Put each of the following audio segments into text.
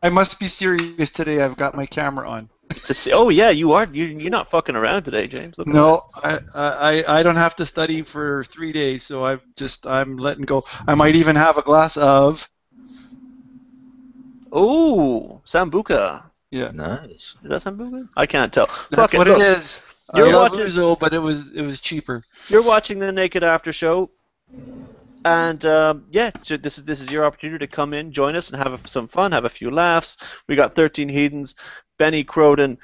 I must be serious today. I've got my camera on. To see, oh yeah, you are. You're not fucking around today, James. Look at No, I don't have to study for 3 days, so I'm letting go. I might even have a glass of. Oh, Sambuca. Yeah, Nice. Is that Sambuca? I can't tell. that's what Look, it is. I You're love watching. Ouzo, but it was cheaper. You're watching the Naked After Show, and yeah, so this is your opportunity to come in, join us, and have some fun, have a few laughs. We got 13 Heathens. Benny Croden,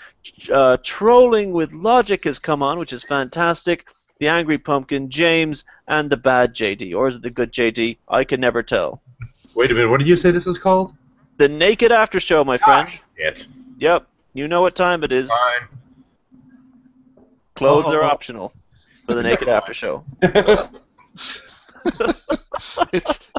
Trolling with Logic has come on, which is fantastic. The Angry Pumpkin, James, and the Bad JD, or is it the Good JD? I can never tell. Wait a minute, what did you say this is called? The Naked After Show, my friend. Shit. Yep, you know what time it is. Fine. Clothes are optional for the Naked After Show.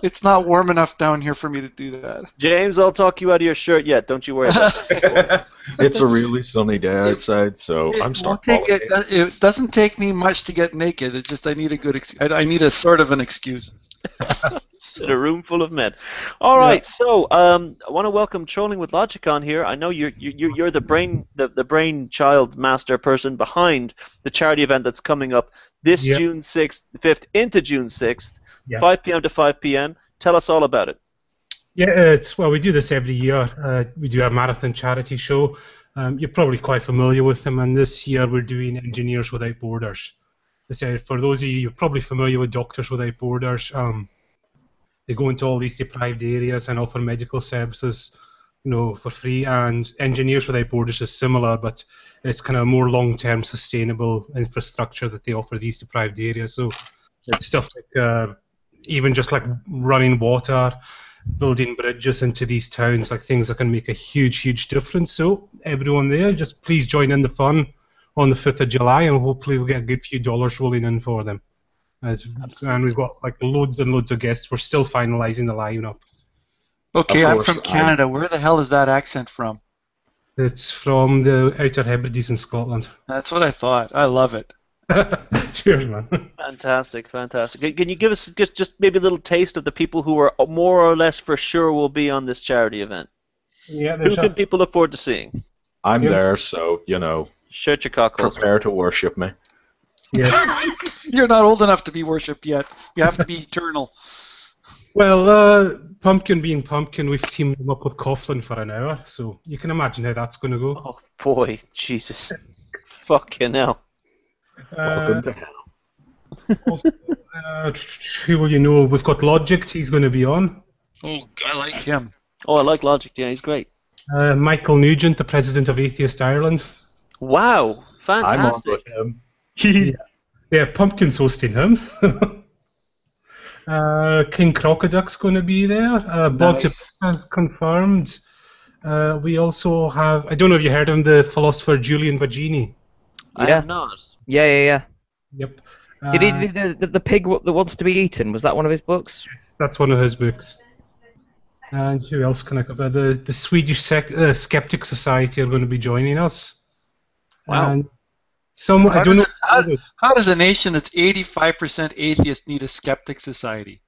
It's not warm enough down here for me to do that. James, I'll talk you out of your shirt yet. Don't you worry about it. It's a really sunny day outside, so I'm starting. It doesn't take me much to get naked. It's just I need a good. I need a sort of an excuse. In a room full of men. All right, so I want to welcome Trolling with Logic on here. I know you're the brainchild master person behind the charity event that's coming up this June 5th into June 6th, 5 p.m. to 5 p.m. Tell us all about it. Yeah, we do this every year. We do a marathon charity show. You're probably quite familiar with them, and this year we're doing Engineers Without Borders. For those of you, you're probably familiar with Doctors Without Borders. They go into all these deprived areas and offer medical services, for free. And Engineers Without Borders is similar, but it's kind of more long-term sustainable infrastructure that they offer these deprived areas. So it's stuff like even just like running water, building bridges into these towns, like things that can make a huge, huge difference. So everyone there, just please join in the fun on the 5th of July, and hopefully we'll get a good few dollars rolling in for them. And we've got like loads and loads of guests. We're still finalising the lineup. Okay, I'm from Canada. Where the hell is that accent from? It's from the Outer Hebrides in Scotland. That's what I thought. I love it. Cheers, man. Fantastic, fantastic. Can you give us just maybe a little taste of the people who are more or less for sure will be on this charity event? Yeah, who can people look forward to seeing? I'm there, so, Shut your cockles. Prepare to worship me. Yeah. You're not old enough to be worshipped yet. You have to be eternal. Well, Pumpkin being Pumpkin, we've teamed them up with Coughlin for an hour, so you can imagine how that's going to go. Oh, boy, Jesus. Fucking hell. Welcome to hell. Also, who will you know? We've got Logic, he's going to be on. Oh, I like him. Oh, I like Logic, yeah, he's great. Michael Nugent, the President of Atheist Ireland. Wow, fantastic. I'm on with him. Yeah, Pumpkin's hosting him. King Crocoduck's going to be there. Nice. has confirmed. We also have, I don't know if you heard of him, the philosopher Julian Vagini. I have not. Yeah. Yep. Did he do the pig that wants to be eaten? Was that one of his books? That's one of his books. And who else can I cover? The Swedish Skeptic Society are going to be joining us. Wow. And I don't know. How does a nation that's 85% atheist need a skeptic society?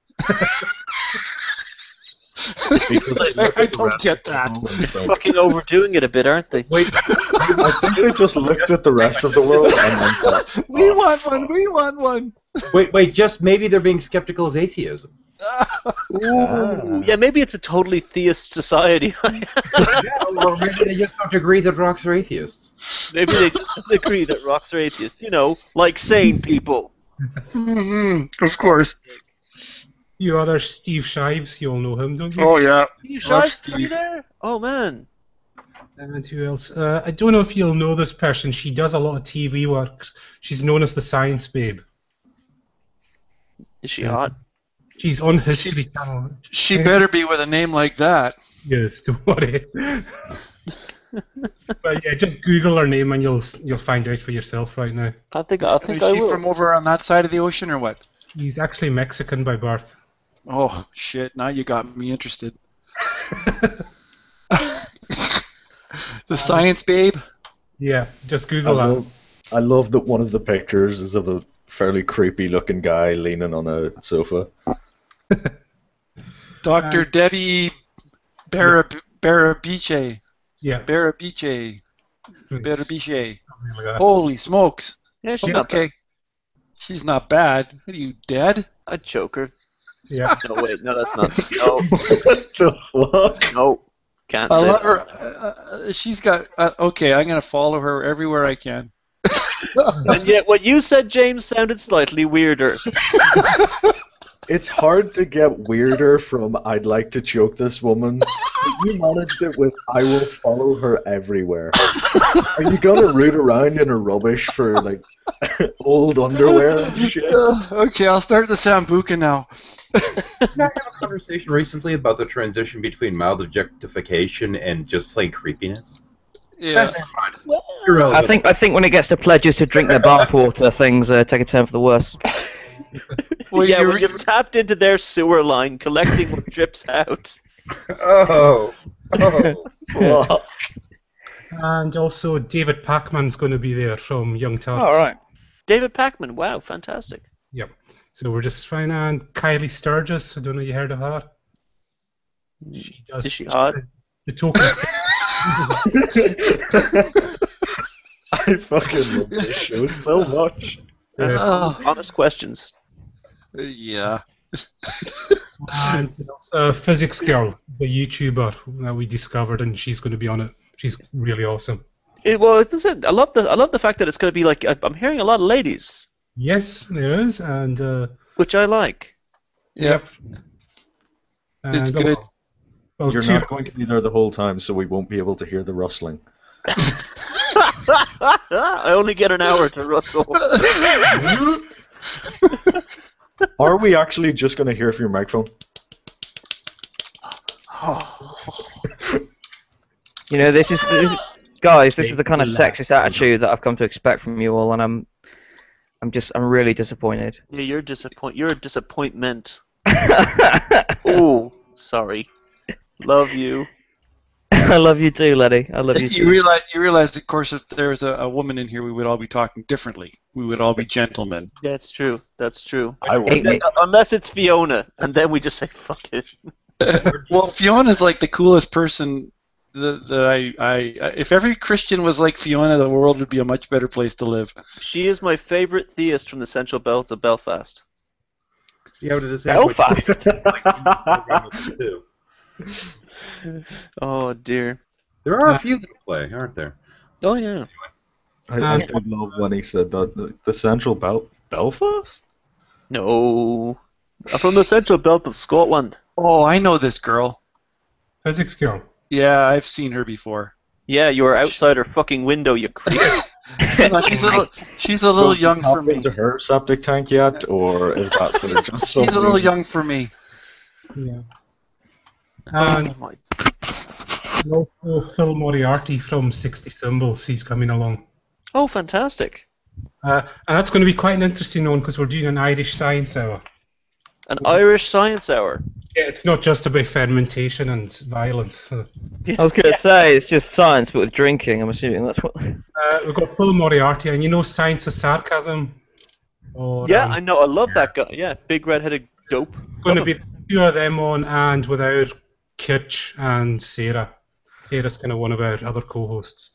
I don't get that. Fucking overdoing it a bit, aren't they? Wait, I think they just looked at the rest of the world and then thought, We want one. Wait, just maybe they're being skeptical of atheism. Ooh, yeah, maybe it's a totally theist society. Or maybe they just don't agree that rocks are atheists. Maybe they just agree that rocks are atheists. Like sane people. Of course. You other Steve Shives, you all know him, don't you? Oh, yeah. You Love sure Steve. there? Oh, man. And who else? I don't know if you'll know this person. She does a lot of TV work. She's known as the Science Babe. Is she hot? She's on History Channel. She better be with a name like that. Yes, don't worry. But yeah, just Google her name and you'll find out for yourself right now. I think Is I she will. from over on that side of the ocean or what? She's actually Mexican by birth. Oh, shit. Now you got me interested. The Science Babe? Yeah, just Google that. I love that one of the pictures is of a fairly creepy looking guy leaning on a sofa. Dr. Debbie Barabiche. Yeah. Barabiche. It's Barabiche. something like that. Holy smokes. Yeah, she's not bad. Okay. She's not bad. What are you, dead? I'd choke her. Yeah. No, wait, no, that's not. No, What the fuck? no, can't I say love that. her. She's got. Okay, I'm going to follow her everywhere I can. And yet, what you said, James, sounded slightly weirder. It's hard to get weirder from "I'd like to choke this woman." But you managed it with "I will follow her everywhere." Are you gonna root around in her rubbish for like old underwear and shit? Okay, I'll start the Sambuca now. Did I have a conversation recently about the transition between mild objectification and just plain creepiness? Yeah. Irrelevant. I think when it gets to pledges to drink their bathwater, things take a turn for the worse. Well, Yeah, you're- when you've tapped into their sewer line, collecting what drips out. Oh. Fuck. And also, David Pacman's going to be there from Young Turks. All right. David Pacman, wow, fantastic. Yep. So we're just fine. And Kylie Sturgis, I don't know if you heard of her. She does. Is she hot? The token. I fucking love this show so much. Yes. Oh, Honest questions. yeah. And also Physics Girl, the YouTuber that we discovered, and she's going to be on it. She's really awesome. Well, I love the fact that it's going to be like I'm hearing a lot of ladies, Yes, there is, and which I like. Yep. It's and, good. Well, You're two, not going to be there the whole time, so we won't be able to hear the rustling. I only get an hour to rustle. Are we actually just going to hear from your microphone? You know, guys, this is the kind of sexist attitude that I've come to expect from you all, and I'm really disappointed. Yeah, you're a disappointment. Ooh, sorry. Love you. I love you too, Letty. I love you too. You realize, of course, if there was a woman in here, we would all be talking differently. We would all be gentlemen. That's true. That's true. I would. Unless it's Fiona, and then we just say fuck it. Well, Fiona's like the coolest person that I if every Christian was like Fiona, the world would be a much better place to live. She is my favorite theist from the Central Belt of Belfast. Yeah, but at the same point, Belfast. too. Oh dear. There are a few that play, aren't there? Oh yeah. I did love when he said that the Central Belfast? No. I'm from the Central Belt of Scotland. Oh, I know this girl. Physics Girl. Yeah, I've seen her before. Yeah, you were outside her fucking window, you creep. No, she's a little young for me. Into her septic tank yet, or is that for just She's a little young for me. Yeah. Oh And my. also Phil Moriarty from 60 Symbols, he's coming along. Oh, fantastic. And that's going to be quite an interesting one because we're doing an Irish science hour. An Irish science hour. Yeah, it's not just about fermentation and violence. I was going to say, it's just science, but with drinking, I'm assuming that's what... We've got Phil Moriarty, and you know Science of Sarcasm? Or, Yeah, I know. I love that guy. Yeah, big red-headed dope. going to be two of them on, and without Kitch and Sarah. Sarah's kind of one of our other co-hosts.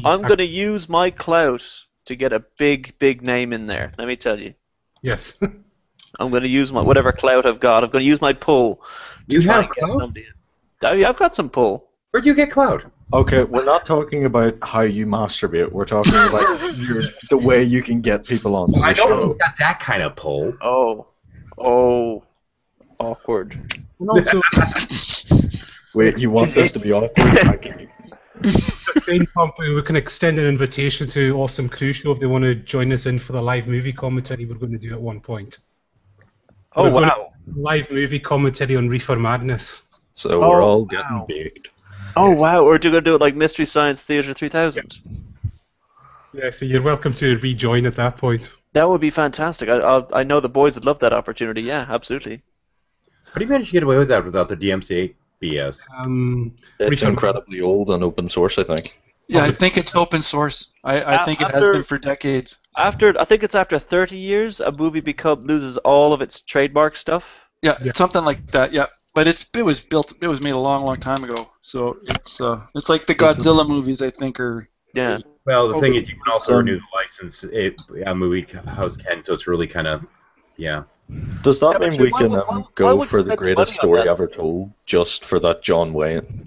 I'm going to use my clout to get a big, big name in there. Let me tell you. Yes. I'm going to use my whatever clout I've got. I'm going to use my pull. You Try have and get clout? somebody in. Oh, yeah, I've got some pull. Where'd you get clout? Okay, we're not talking about how you masturbate. We're talking about the way you can get people on the I know show. he's got that kind of pull. Oh, awkward. And also, Wait, you want this to be awkward? I can... the same company, we can extend an invitation to Awesome Crew Show if they want to join us in for the live movie commentary we're going to do at one point. Oh, We're gonna wow. live movie commentary on Reefer Madness. So we're Oh, all wow. getting baked. Oh, wow. We're going to do it like Mystery Science Theater 3000. Yeah, so you're welcome to rejoin at that point. That would be fantastic. I know the boys would love that opportunity. Yeah, absolutely. How do you manage to get away with that without the DMCA BS? It's Reefer- incredibly old and open source, I think. Yeah, I think it's open source. I think it has After- been for decades. I think it's after 30 years, a movie loses all of its trademark stuff. Yeah, Yeah. something like that. Yeah. but it was made a long time ago. So it's like the Godzilla movies, I think, are. Yeah. Well, the thing is, you can also Some- renew the license. A movie house can, so it's really kind of, yeah. Does that Yeah, but mean we why can would- why go would for you the spend the greatest money on story that? ever told just for that John Wayne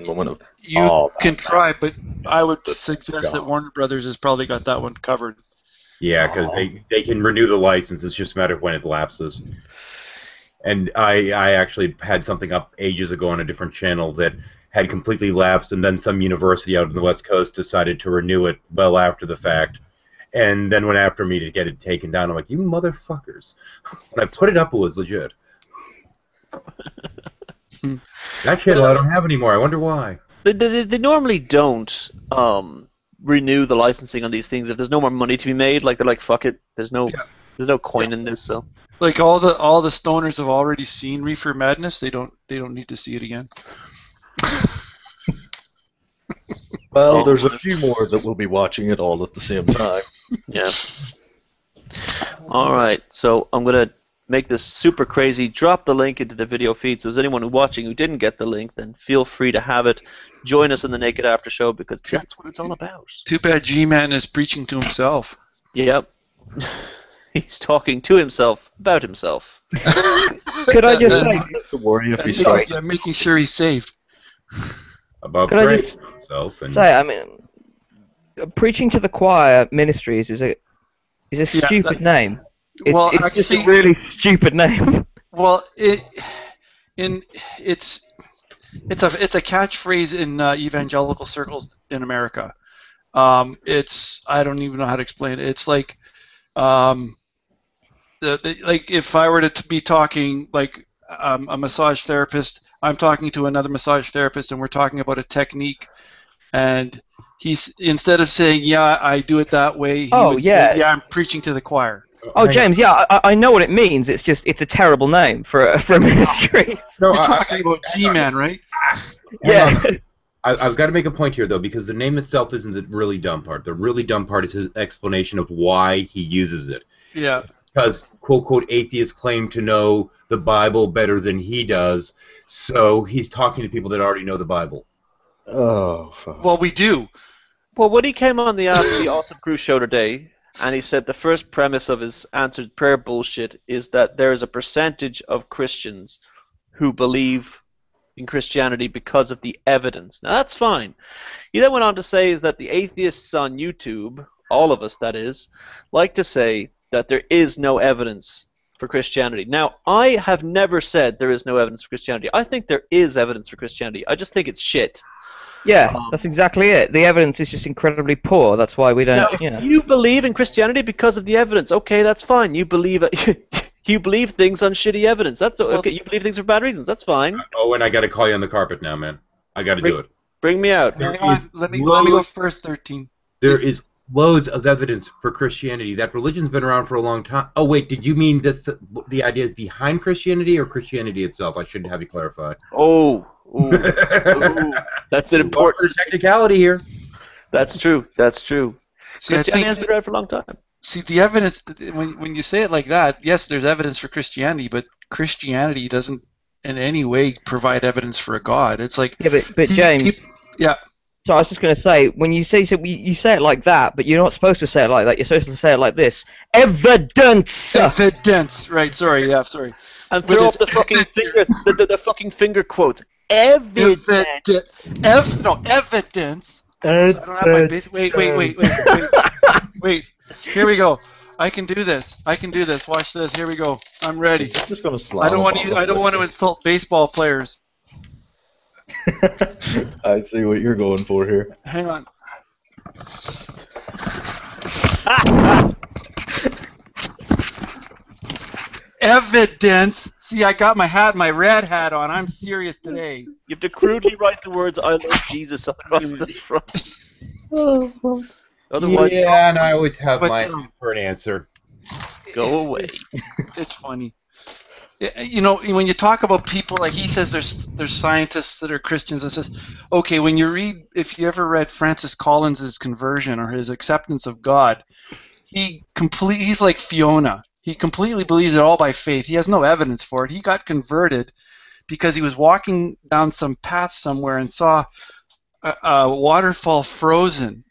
moment of You oh, can Batman. try, but I would The suggest that God. Warner Brothers has probably got that one covered. Yeah, because they can renew the license. It's just a matter of when it lapses. And I actually had something up ages ago on a different channel that had completely lapsed, and then some university out in the West Coast decided to renew it well after the fact, and then went after me to get it taken down. I'm like, you motherfuckers. When I put it up, it was legit. That channel I don't have anymore. I wonder why. They normally don't renew the licensing on these things if there's no more money to be made. Like they're like, fuck it, there's no coin in this. So Like all the stoners have already seen Reefer Madness. They don't need to see it again. Well, Oh. there's a few more that will be watching it all at the same time. yeah. All right, so I'm gonna make this super crazy. Drop the link into the video feed. So, if there's anyone watching who didn't get the link, then feel free to have it. Join us in the Naked After Show because that's what it's all about. Too bad G-Man is preaching to himself. Yep. He's talking to himself about himself. Could I just say, Don't worry if he Sorry. starts. Yeah, making sure he's saved. About Could I praying just for himself and I mean, preaching to the choir ministries is a Yeah, stupid name. Well, It's actually, just a really stupid name. well, it's a catchphrase in evangelical circles in America. I don't even know how to explain it. It's like, like if I were to be talking like a massage therapist, I'm talking to another massage therapist, and we're talking about a technique, and he's instead of saying yeah I do it that way, he Oh, would yeah. say yeah I'm preaching to the choir. Oh, hang on. James, yeah, I know what it means. It's a terrible name for a ministry. No, You're talking about G-Man, right? Yeah. I've got to make a point here, though, because the name itself isn't the really dumb part. The really dumb part is his explanation of why he uses it. Yeah. Because, quote, atheists claim to know the Bible better than he does, so he's talking to people that already know the Bible. Oh, fuck. Well, we do. Well, when he came on the Ask the Awesome Crew show today, and he said the first premise of his answered prayer bullshit is that there is a percentage of Christians who believe in Christianity because of the evidence. Now, that's fine. He then went on to say that the atheists on YouTube, all of us that is, like to say that there is no evidence for Christianity. Now, I have never said there is no evidence for Christianity. I think there is evidence for Christianity. I just think it's shit. Yeah, that's exactly it. The evidence is just incredibly poor. That's why we Now, don't, if you believe in Christianity because of the evidence, okay, that's fine. You believe you believe things on shitty evidence. That's okay. You believe things for bad reasons. That's fine. Oh, and I got to call you on the carpet now, man. I got to do it. Bring me out. Hang on, let me go first. 13. There is loads of evidence for Christianity. That religion's been around for a long time. Oh, wait, did you mean this? The idea is behind Christianity or Christianity itself? I should have you clarify. Oh, ooh, that's an important technicality here. That's true. That's true. See, I Christianity think, has been around for a long time. see the evidence when you say it like that. Yes, there's evidence for Christianity, but Christianity doesn't in any way provide evidence for a God. It's like Yeah, but James. yeah. So I was just going to say, when you say you say it like that, but you're not supposed to say it like that. You're supposed to say it like this: evidence. Evidence, right? Sorry, yeah, sorry. And But throw it's up the fucking finger, the fucking finger quotes. Evidence. Evidence. So I don't have my base. Wait. Here we go. I can do this. Watch this. Here we go. I'm ready. He's just gonna slam. I don't want to insult baseball players. I see what you're going for here. Hang on. Evidence. See, I got my red hat on. I'm serious today. You have to crudely write the words "I love Jesus" across the front. Otherwise, Yeah, and I always have But, my for an answer. go away. It's funny. You know, when you talk about people, like he says, there's scientists that are Christians, and says, okay, when you read, if you ever read Francis Collins's conversion or his acceptance of God, he's like Fiona. He completely believes it all by faith. He has no evidence for it. He got converted because he was walking down some path somewhere and saw a waterfall frozen,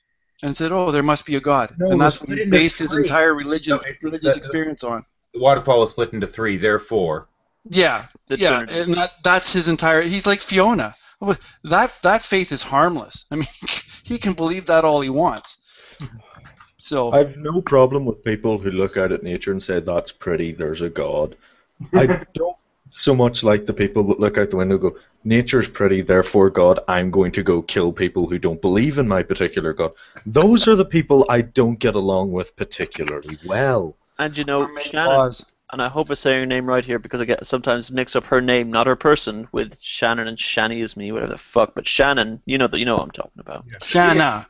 and said, "Oh, there must be a God," No, and that's it what was he split into based his three. entire No, religious experience on. The waterfall is split into three, therefore. Yeah, The yeah, Trinity. and that's his entire. He's like Fiona. That faith is harmless. I mean, he can believe that all he wants. So I have no problem with people who look out at nature and say, that's pretty, there's a God. I don't so much like the people that look out the window and go, nature's pretty, therefore God, I'm going to go kill people who don't believe in my particular God. Those are the people I don't get along with particularly well. And or make Shannon, laws. and I hope I say her name right here because I get sometimes mix up her name, not her person, with Shannon and Shani is me, whatever the fuck. But Shannon, you know what I'm talking about. Shanna,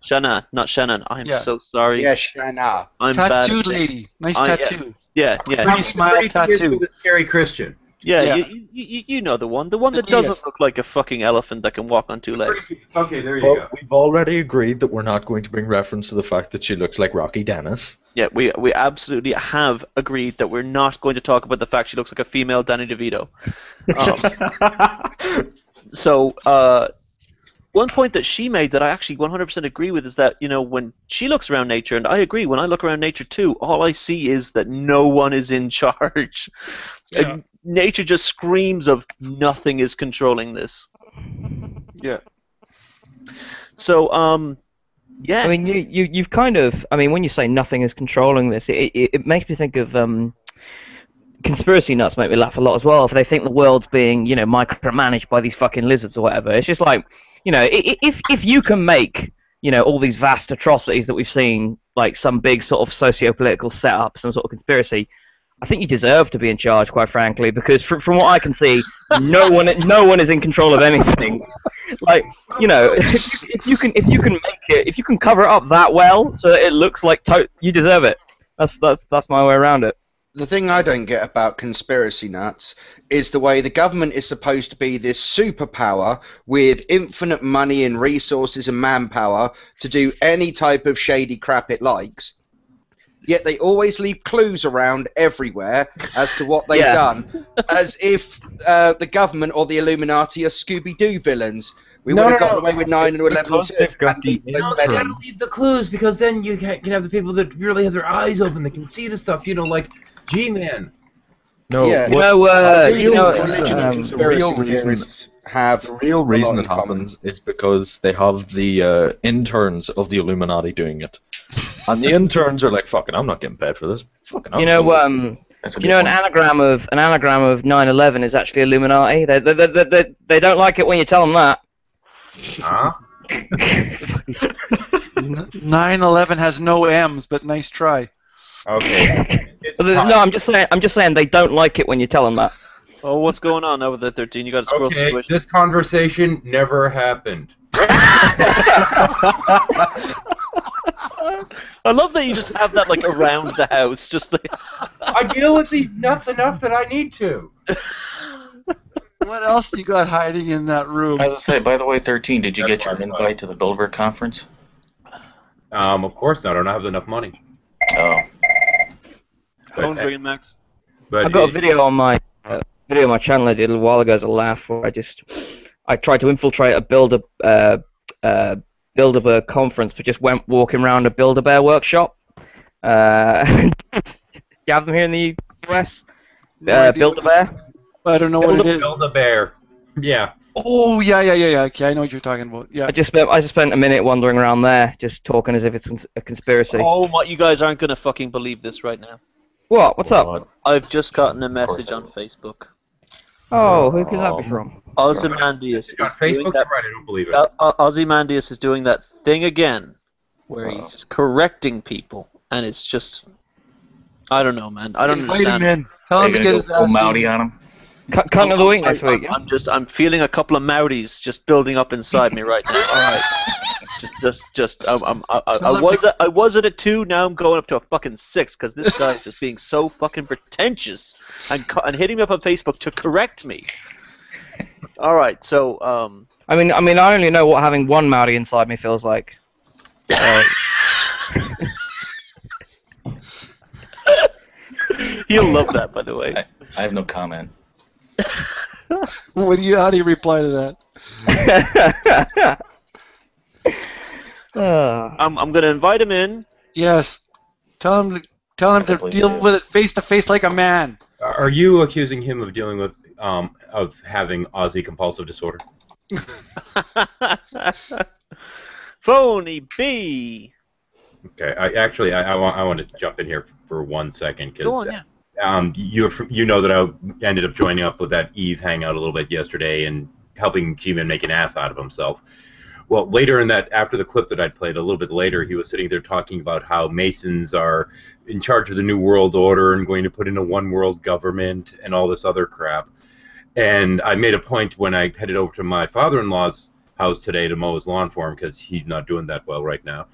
Shanna, not Shannon. I'm Yeah. so sorry. Yeah, Shanna. I'm bad at tattooed names. lady, nice Yeah. tattoo. Yeah. Pretty smile tattoo. The scary Christian. Yeah, Yeah. you know the one that doesn't look like a fucking elephant that can walk on two legs. Okay, there you But go. we've already agreed that we're not going to bring reference to the fact that she looks like Rocky Dennis. Yeah, we absolutely have agreed that we're not going to talk about the fact she looks like a female Danny DeVito. So, one point that she made that I actually 100% agree with is that, when she looks around nature, and I agree, when I look around nature too, all I see is that no one is in charge. Yeah. Nature just screams of nothing is controlling this. Yeah. So, yeah. I mean, you've kind of. I mean, when you say nothing is controlling this, it makes me think of conspiracy nuts. Make me laugh a lot as well. If they think the world's being, micromanaged by these fucking lizards or whatever, it's just like, if you can make, all these vast atrocities that we've seen, like some big sort of socio-political setup, some sort of conspiracy, I think you deserve to be in charge, quite frankly, because from what I can see, no one is in control of anything. Like, if you can make it, if you can cover it up that well so that it looks like you deserve it. That's my way around it. The thing I don't get about conspiracy nuts is the way the government is supposed to be this superpower with infinite money and resources and manpower to do any type of shady crap it likes. Yet they always leave clues around everywhere as to what they've done, as if the government or the Illuminati are Scooby-Doo villains. We would have gotten away with 9 and 11 because too. they've got the No, they gotta leave the clues because then you can have the people that really have their eyes open. They can see the stuff, like G-Man. No, Yeah. I do think religion and conspiracy theories have the real reason a it lot in common. happens is because they have the interns of the Illuminati doing it. And the interns are like, fucking, I'm not getting paid for this. Fucking, I'm still- an anagram of 9/11 is actually Illuminati. They don't like it when you tell them that. Huh? 9/11 has no M's, but nice try. Okay. It's No, time. I'm just saying they don't like it when you tell them that. Oh, what's going on now with the 13? You got a squirrel Okay, situation. this conversation never happened. I love that you just have that like around the house, just like. I deal with these nuts enough that I need to. What else you got hiding in that room? I was gonna say, by the way, 13, did you That's get your fine. invite to the Bilderberg conference? Of course not. I don't have enough money. Oh. Phone's ringing, Max. But I've got a video on my channel I did a little while ago as a laugh where I tried to infiltrate a Build-A-Bear conference, but just went walking around a Build-A-Bear workshop. You have them here in the US? Build-A-Bear? I don't know what it is. Build a bear. Yeah. Oh yeah. Okay, I know what you're talking about. Yeah. I just spent a minute wandering around there, just talking as if it's a conspiracy. Oh my! You guys aren't gonna fucking believe this right now. What? What's up? I've just gotten a message on Facebook. Oh, who could that be from? Ozymandias On is doing Facebook? that. Right, I don't believe it. Ozymandias is doing that thing again, where he's just correcting people, and it's just. I don't know, man. I don't Invite him understand. in. Tell him to get his full ass Mowdy in. on him? Cunt of the week next week. I'm feeling a couple of Mowdies just building up inside me right now. All right. I was at a 2, now I'm going up to a fucking 6 because this guy's just being so fucking pretentious and hitting me up on Facebook to correct me. All right, so I mean, I only know what having one Maori inside me feels like. he'll love that, by the way. I have no comment. How do you reply to that? I'm going to invite him in. Yes. Tell him to Definitely deal do. with it face to face like a man. Are you accusing him of dealing with of having Aussie compulsive disorder? Phony B. Okay, I want to jump in here for 1 second Go because on, yeah. you know that I ended up joining up with that Eve hangout a little bit yesterday and helping G-Man make an ass out of himself. Well, later in that, after the clip that I'd played, a little bit later, he was sitting there talking about how Masons are in charge of the New World Order and going to put in a one world government and all this other crap. And I made a point when I headed over to my father-in-law's house today to mow his lawn for him because he's not doing that well right now.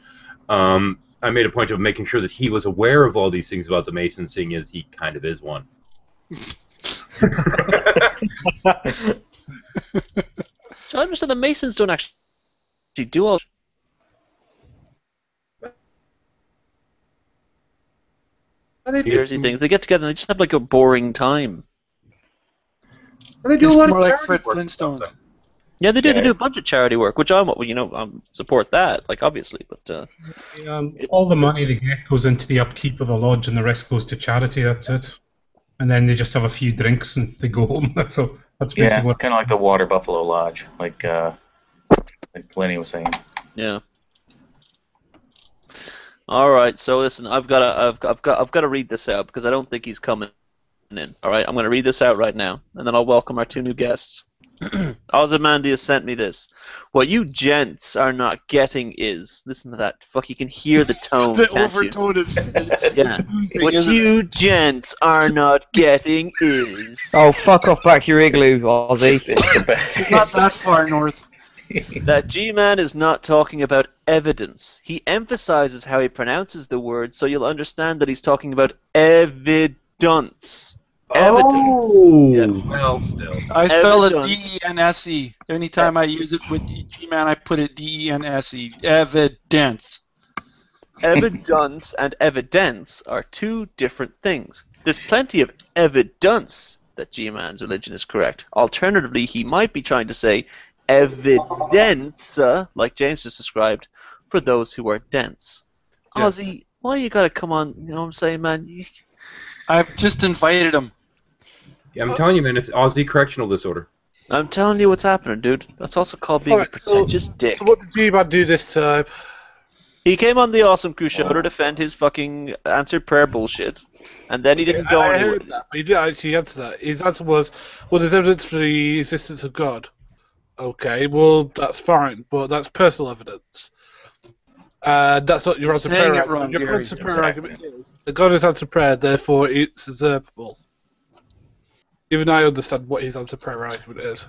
I made a point of making sure that he was aware of all these things about the Masons, seeing as he kind of is one. So I understand the Masons don't actually do all. Conspiracy things. They get together and they just have like a boring time. They do It's a lot more of like charity Fred work. Flintstones. Yeah, they do. They Yeah. do a bunch of charity work, which I'm support that, like obviously, but All the money they get goes into the upkeep of the lodge, and the rest goes to charity. That's it. And then they just have a few drinks and they go home. That's all. That's Yeah, basically it's what. kind of like the Water Buffalo Lodge, like Lenny was saying. yeah. All right, so listen, I've got to read this out because I don't think he's coming in. All right, I'm going to read this out right now, and then I'll welcome our two new guests. Ozymandias sent me this. What you gents are not getting is, listen to that. Fuck, you can hear the tone, The can't you? overtone is. Yeah. What isn't it? you gents are not getting is. Oh, fuck off back to your igloo, Ozzy. It's not that far north. That G-Man is not talking about evidence. He emphasizes how he pronounces the word so you'll understand that he's talking about evidence. Evidence. Well, still. I spell it Evidence. D-E-N-S-E. Anytime I use it with G-Man, I put it D-E-N-S-E. Evidence. Evidence and evidence are two different things. There's plenty of evidence that G-Man's religion is correct. Alternatively, he might be trying to say evidence, like James just described, for those who are dense. Yes. Ozzy, why you gotta come on, you know what I'm saying, man? I've just invited him. I'm telling you, man, it's Aussie correctional disorder. I'm telling you what's happening, dude. That's also called being a Alright, so- pretentious dick. So what did G-Man do this time? He came on the Awesome Crew show to defend his fucking answered prayer bullshit, and then he didn't go I anywhere. heard that, but he didn't actually answer that. His answer was, well, there's evidence for the existence of God. Okay, well, that's fine, but that's personal evidence. That's what your answer Saying prayer it wrong, Your Gary. answer prayer argument is. The God is answered prayer, therefore it's usurpable. Even I understand what his answer prayer argument is.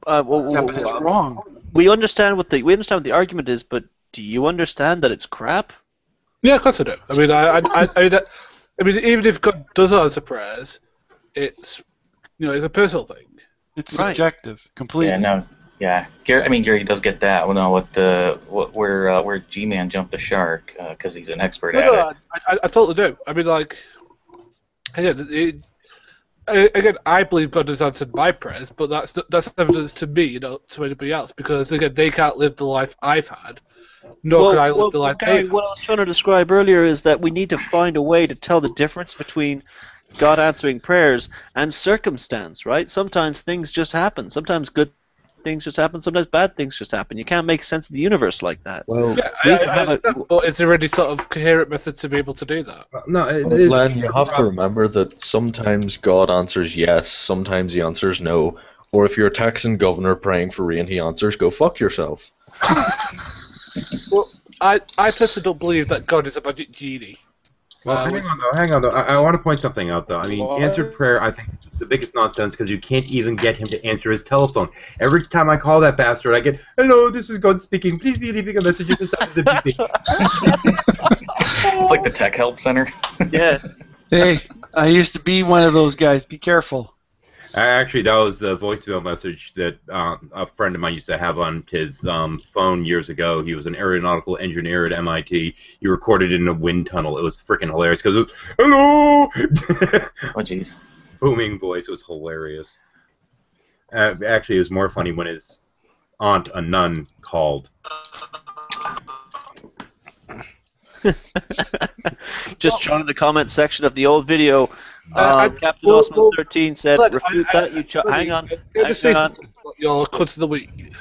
Yeah, but it's wrong. We understand what the argument is, but do you understand that it's crap? Yeah, of course I do. I mean, I mean, even if God does answer prayers, it's it's a personal thing. It's Right. subjective, completely. Yeah, no, yeah. Gary does get that. Well, no, where G-Man jumped the shark because he's an expert at it. I totally do. I mean, like, again, I believe God has answered my prayers, but that's evidence to me, to anybody else, because again, they can't live the life I've had, nor can I live the life Gary, they've had. what I was trying to describe earlier is that we need to find a way to tell the difference between God answering prayers and circumstance, right? Sometimes things just happen. Sometimes good things just happen. Sometimes bad things just happen. You can't make sense of the universe like that. Well, Yeah, We I can have a- understand, but is there any sort of coherent method to be able to do that? No, Len, you have to remember that sometimes God answers yes, sometimes he answers no. Or if you're a Texan governor praying for rain, he answers, go fuck yourself. Well, I personally don't believe that God is a magic genie. Well, hang on though. I want to point something out though. I mean, What? answered prayer, I think is the biggest nonsense because you can't even get him to answer his telephone. Every time I call that bastard, I get, "Hello, this is God speaking. Please be leaving a message at the side of the beeping." It's like the Tech Help Center. Yeah. Hey, I used to be one of those guys. Be careful. Actually, that was the voicemail message that a friend of mine used to have on his phone years ago. He was an aeronautical engineer at MIT. He recorded it in a wind tunnel. It was freaking hilarious because it was, "Hello!" Oh, jeez. Booming voice. It was hilarious. Actually, it was more funny when his aunt, a nun, called. Just shown in the comment section of the old video. Captain well, Osman 13 said, Look, refute that. You hang on. Can I just say Hang on. something about your cut of the week?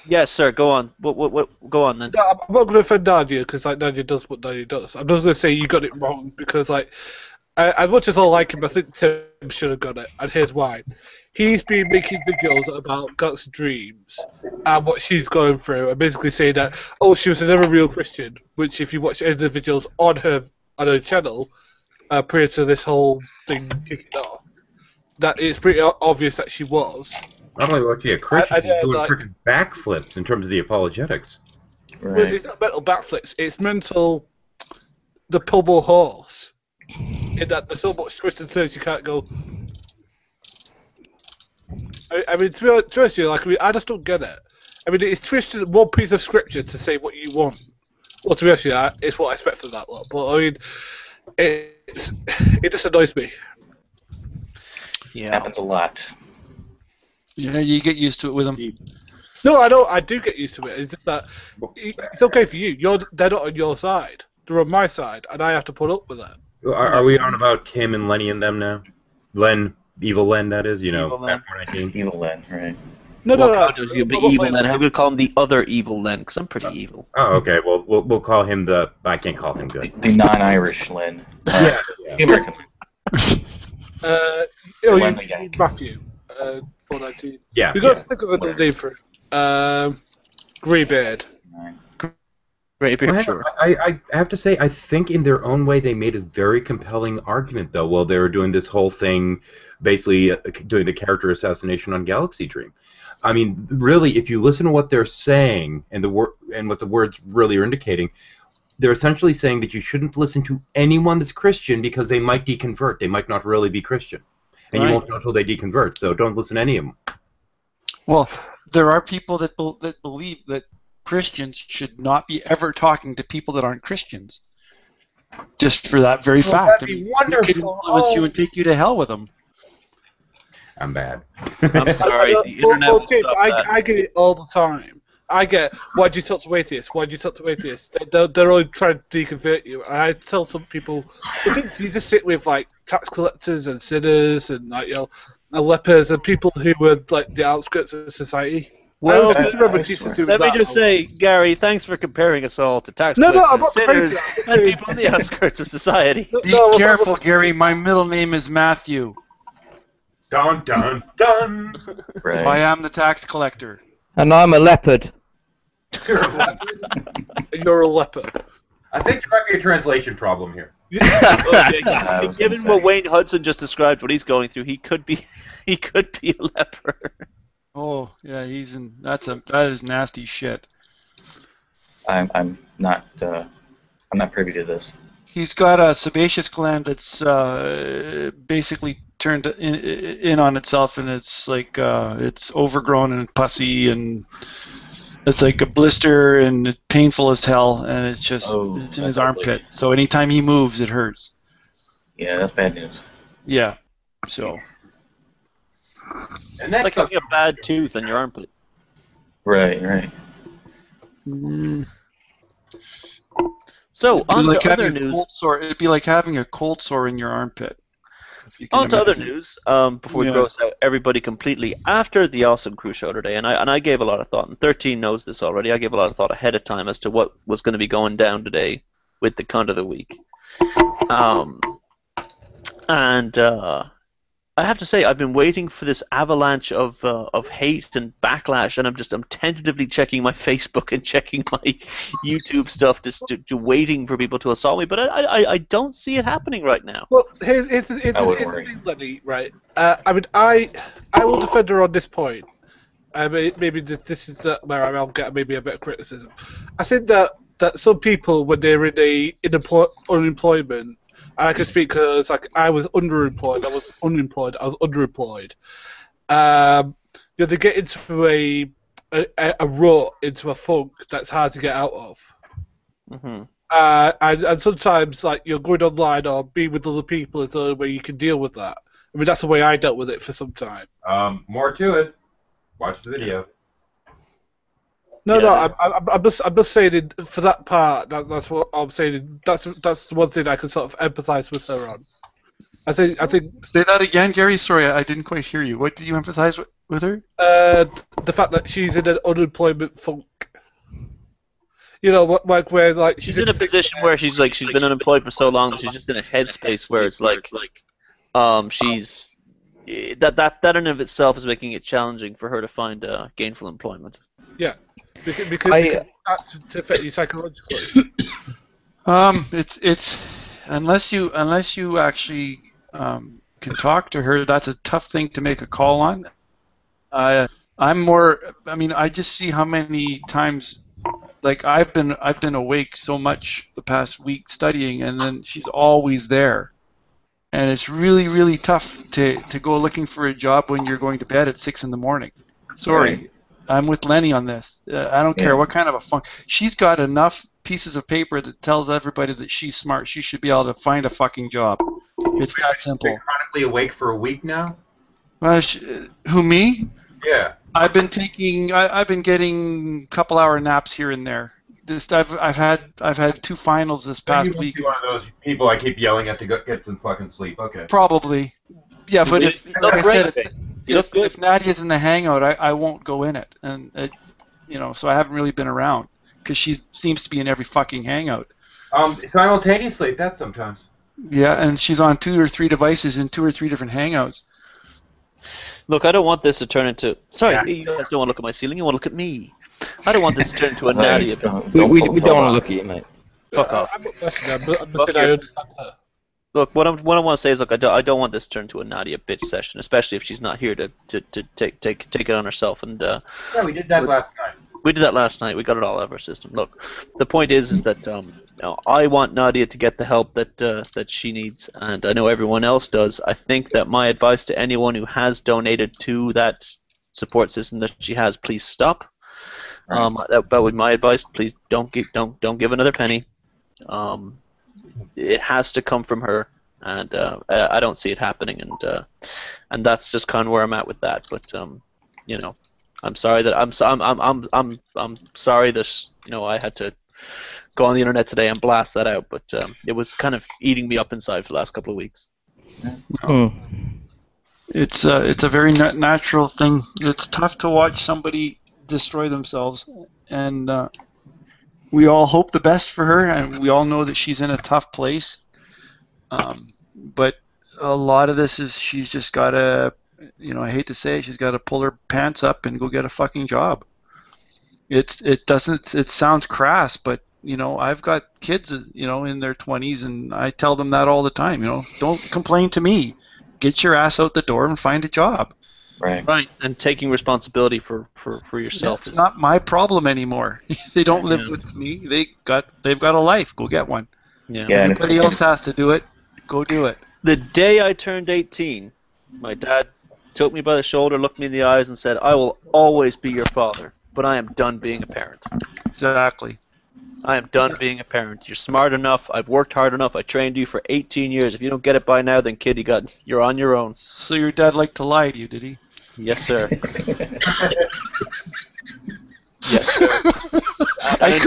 Yes, sir. Go on. Go on then. No, I'm not going to offend Nadia because like Nadia does what Nadia does. I'm just going to say you got it wrong because like, as much as I like him, I think Tim should have got it, and here's why. He's been making videos about Galaxy Dreams and what she's going through, and basically saying that she was never a real Christian. Which, if you watch any of the videos on her channel, prior to this whole thing kicking off, that it's pretty obvious that she was. Not only was she a Christian, she's doing like, freaking backflips in terms of the apologetics. Right. Well, it's not mental backflips. It's mental. The pummel horse. In that there's so much twists and turns you can't go. I mean, to be honest with you, like, I just don't get it. I mean, it's twisted one piece of scripture to say what you want. Well, to be honest with you, it's what I expect from that lot. But I mean, it just annoys me. Yeah. Happens a lot. Yeah, you get used to it with him. No, I don't. I do get used to it. It's just that it's okay for you. They're not on your side. They're on my side, and I have to put up with that. Are we on about Tim and Lenny and them now? Len, evil Len, that is, Evil Len. back 19. Evil Len, right? No. How do you be evil then? How do you call him the other evil then? Because I'm pretty evil. Oh, okay. Well, we'll call him the. I can't call him good. The non-Irish Len. Yeah. The American Len. You Len the need Yank. Matthew. 419. Yeah. We got yeah. to think of a name for him. Greybeard. Great Well, sure. I have to say, I think in their own way they made a very compelling argument, though, while they were doing this whole thing, basically doing the character assassination on Galaxy Dream. I mean, really, if you listen to what they're saying and what the words really are indicating, they're essentially saying that you shouldn't listen to anyone that's Christian because they might deconvert. They might not really be Christian. And Right. you won't know until they deconvert, so don't listen to any of them. Well, there are people that believe that Christians should not be ever talking to people that aren't Christians. Just for that very fact. that'd be It wonderful. could influence you and take you to hell with them. I'm bad. I'm sorry. The internet will Okay, stop that. I get it all the time. I get, why do you talk to atheists? Why do you talk to atheists? They're all trying to deconvert you. And I tell some people, well, didn't you just sit with like tax collectors and sinners and like and lepers and people who were like the outskirts of society? Well, I just remember teaching students let me that. just say, Gary, thanks for comparing us all to tax No, I'm collectors, not sinners, comparing and you. people on the outskirts of society. Be No, careful, Gary. My middle name is Matthew. Dun, dun, dun. Right. So I am the tax collector. And I'm a leopard. You're a leper. I think there might be a translation problem here. Okay, I was given gonna what say. Wayne Hudson just described, what he's going through, he could be a leper. Oh, yeah, that is nasty shit. I'm not privy to this. He's got a sebaceous gland that's basically turned in on itself, and it's like it's overgrown and pussy, and it's like a blister, and it's painful as hell, and it's just Oh, it's in his that's ugly. armpit. So anytime he moves, it hurts. Yeah, that's bad news. Yeah. So And It's like having a bad tooth in your armpit. Right. So, it'd be on like to other having a news. cold sore. It'd be like having a cold sore in your armpit. If you can On to other imagine. news, before we Yeah. gross out everybody completely, after the Awesome Crew show today, and I gave a lot of thought, and 13 knows this already, I gave a lot of thought ahead of time as to what was going to be going down today with the cunt of the week. I have to say, I've been waiting for this avalanche of hate and backlash, and I'm tentatively checking my Facebook and checking my YouTube stuff, just to waiting for people to assault me, but I don't see it happening right now. Well, here's the wouldn't worry. thing, Lenny, right? I mean, I will defend her on this point. Maybe this is where I'll get maybe a bit of criticism. I think that some people, when they're in unemployment, and I can speak because like I was underemployed, I was unemployed, I was underemployed. They get into a rut, into a funk that's hard to get out of. Mm-hmm. And sometimes, like, you're going online or being with other people is the only way you can deal with that. I mean, that's the way I dealt with it for some time. More to it. Watch the video. No, Yeah, I'm just saying for that part. That's what I'm saying. That's the one thing I can sort of empathise with her on. I think Say that again, Gary. Sorry, I didn't quite hear you. What did you emphasize with her? the fact that she's in an unemployment funk. You know, like where like she's in a position where she's been unemployed for so long that she's just in a headspace where it's like she's that in and of itself is making it challenging for her to find gainful employment. Yeah, because that's to affect you psychologically. It's unless you actually can talk to her, that's a tough thing to make a call on. I'm more. I mean, I just see how many times. Like I've been awake so much the past week studying, and then she's always there, and it's really, really tough to go looking for a job when you're going to bed at 6 a.m. Sorry, Right. I'm with Lenny on this. I don't care what kind of a funk. She's got enough pieces of paper that tells everybody that she's smart. She should be able to find a fucking job. It's that simple. Been chronically awake for a week now? Who, me? Yeah. I've been getting a couple hour naps here and there. I've had 2 finals this past You must week. be one of those people I keep yelling at to go get some fucking sleep. Okay. Probably. Yeah, but if like I said, You look good. if Nadia's in the hangout, I won't go in it, and so I haven't really been around because she seems to be in every fucking hangout. Simultaneously, that's sometimes. Yeah, and she's on 2 or 3 devices in 2 or 3 different hangouts. Look, I don't want this to turn into. Sorry, you guys don't want to look at my ceiling. You want to look at me. I don't want this to turn into a Nadia. We don't want to look at you, mate. Fuck off. I'm not questioning her, I'm just saying I understand her. Look, what I want to say is, look, I don't want this to turn into a Nadia bitch session, especially if she's not here to take it on herself. And Yeah, we did that last night. we did that last night. We got it all out of our system. Look, the point is that I want Nadia to get the help that she needs, and I know everyone else does. I think that my advice to anyone who has donated to that support system that she has, please stop. That would be my advice. Please don't give another penny. It has to come from her, and I don't see it happening, and that's just kind of where I'm at with that. But I'm sorry that I'm sorry that I had to go on the internet today and blast that out, but it was kind of eating me up inside for the last couple of weeks. It's a very natural thing. It's tough to watch somebody destroy themselves, and we all hope the best for her, and we all know that she's in a tough place. But a lot of this is she's just got to, I hate to say it, she's got to pull her pants up and go get a fucking job. It sounds crass, but I've got kids, in their 20s, and I tell them that all the time. Don't complain to me. Get your ass out the door and find a job. Right, and taking responsibility for yourself. It's not my problem anymore. They don't live with me. They've got a life. Go get one. Yeah. Everybody else has to do it. Go do it. The day I turned 18, my dad took me by the shoulder, looked me in the eyes, and said, "I will always be your father, but I am done being a parent." Exactly. I am done being a parent. You're smart enough. I've worked hard enough. I trained you for 18 years. If you don't get it by now, then kid, you're on your own. So your dad liked to lie to you, did he? Yes, sir. Yes, sir. I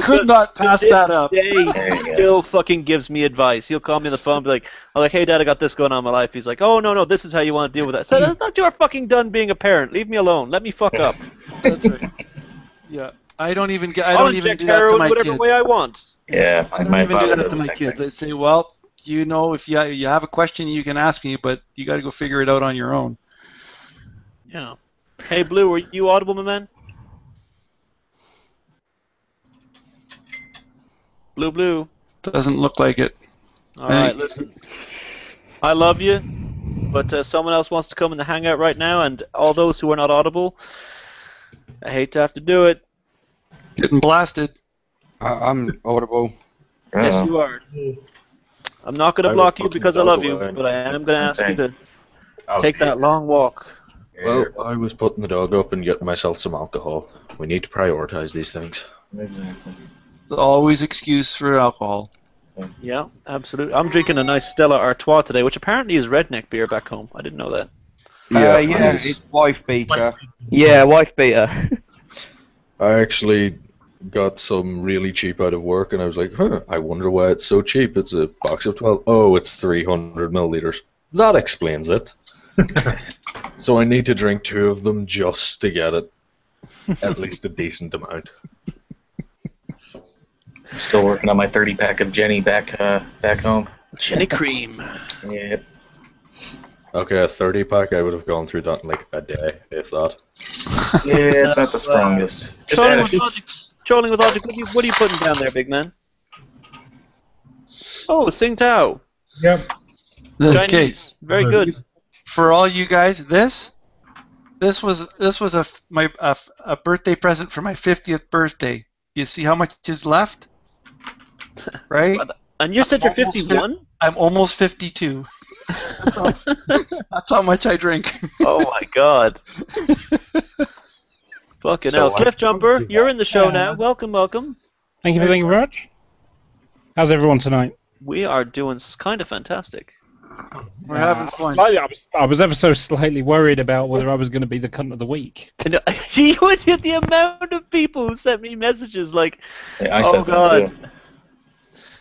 could not pass that up. He still fucking gives me advice. He'll call me on the phone and be like, I'm like, "Hey, Dad, I got this going on in my life." He's like, "Oh, no, this is how you want to deal with that." So I thought you were fucking done being a parent. Leave me alone. Let me fuck up. That's right. Yeah. I don't even do I'll that inject to heroin my whatever kids. way I want. Yeah, I don't my even do father that does to the my same kids. thing. I say, well, if you have a question, you can ask me, but you got to go figure it out on your own. Yeah. Hey, Blue, are you audible, my man? Blue. Doesn't look like it. All right, listen. I love you, but someone else wants to come in the hangout right now, and all those who are not audible, I hate to have to do it. Getting blasted. I'm audible. Yes, you are. I'm not going to block you because I love you, but I am going to ask you to take that long walk. Well, I was putting the dog up and getting myself some alcohol. We need to prioritize these things. Exactly. There's always excuse for alcohol. Yeah, absolutely. I'm drinking a nice Stella Artois today, which apparently is redneck beer back home. I didn't know that. Yeah, it's wife beater. Yeah, wife beater. I actually got some really cheap out of work, and I was like, I wonder why it's so cheap. It's a box of 12. Oh, it's 300 milliliters. That explains it. So I need to drink 2 of them just to get it at least a decent amount. I'm still working on my 30-pack of Jenny back home. Jenny cream. Yeah. Okay, a 30-pack, I would have gone through that in like a day, if that. Yeah, it's not the strongest. Just Trolling add with a- logic. Trolling with logic. What are you putting down there, big man? Oh, Sing Tao. Yep. Okay. Chinese. Very good. For all you guys, this was a birthday present for my 50th birthday. You see how much is left? Right? And you said you're 51? I'm almost 52. That's how much I drink. Oh my god. Fucking So hell. Cliff Jumper, you're in the show now. Welcome, welcome. Thank you very much. How's everyone tonight? We are doing kind of fantastic. We're having fun. I was ever so slightly worried about whether I was going to be the cunt of the week. And you would hear the amount of people who sent me messages like, Yeah, I oh said god. that too.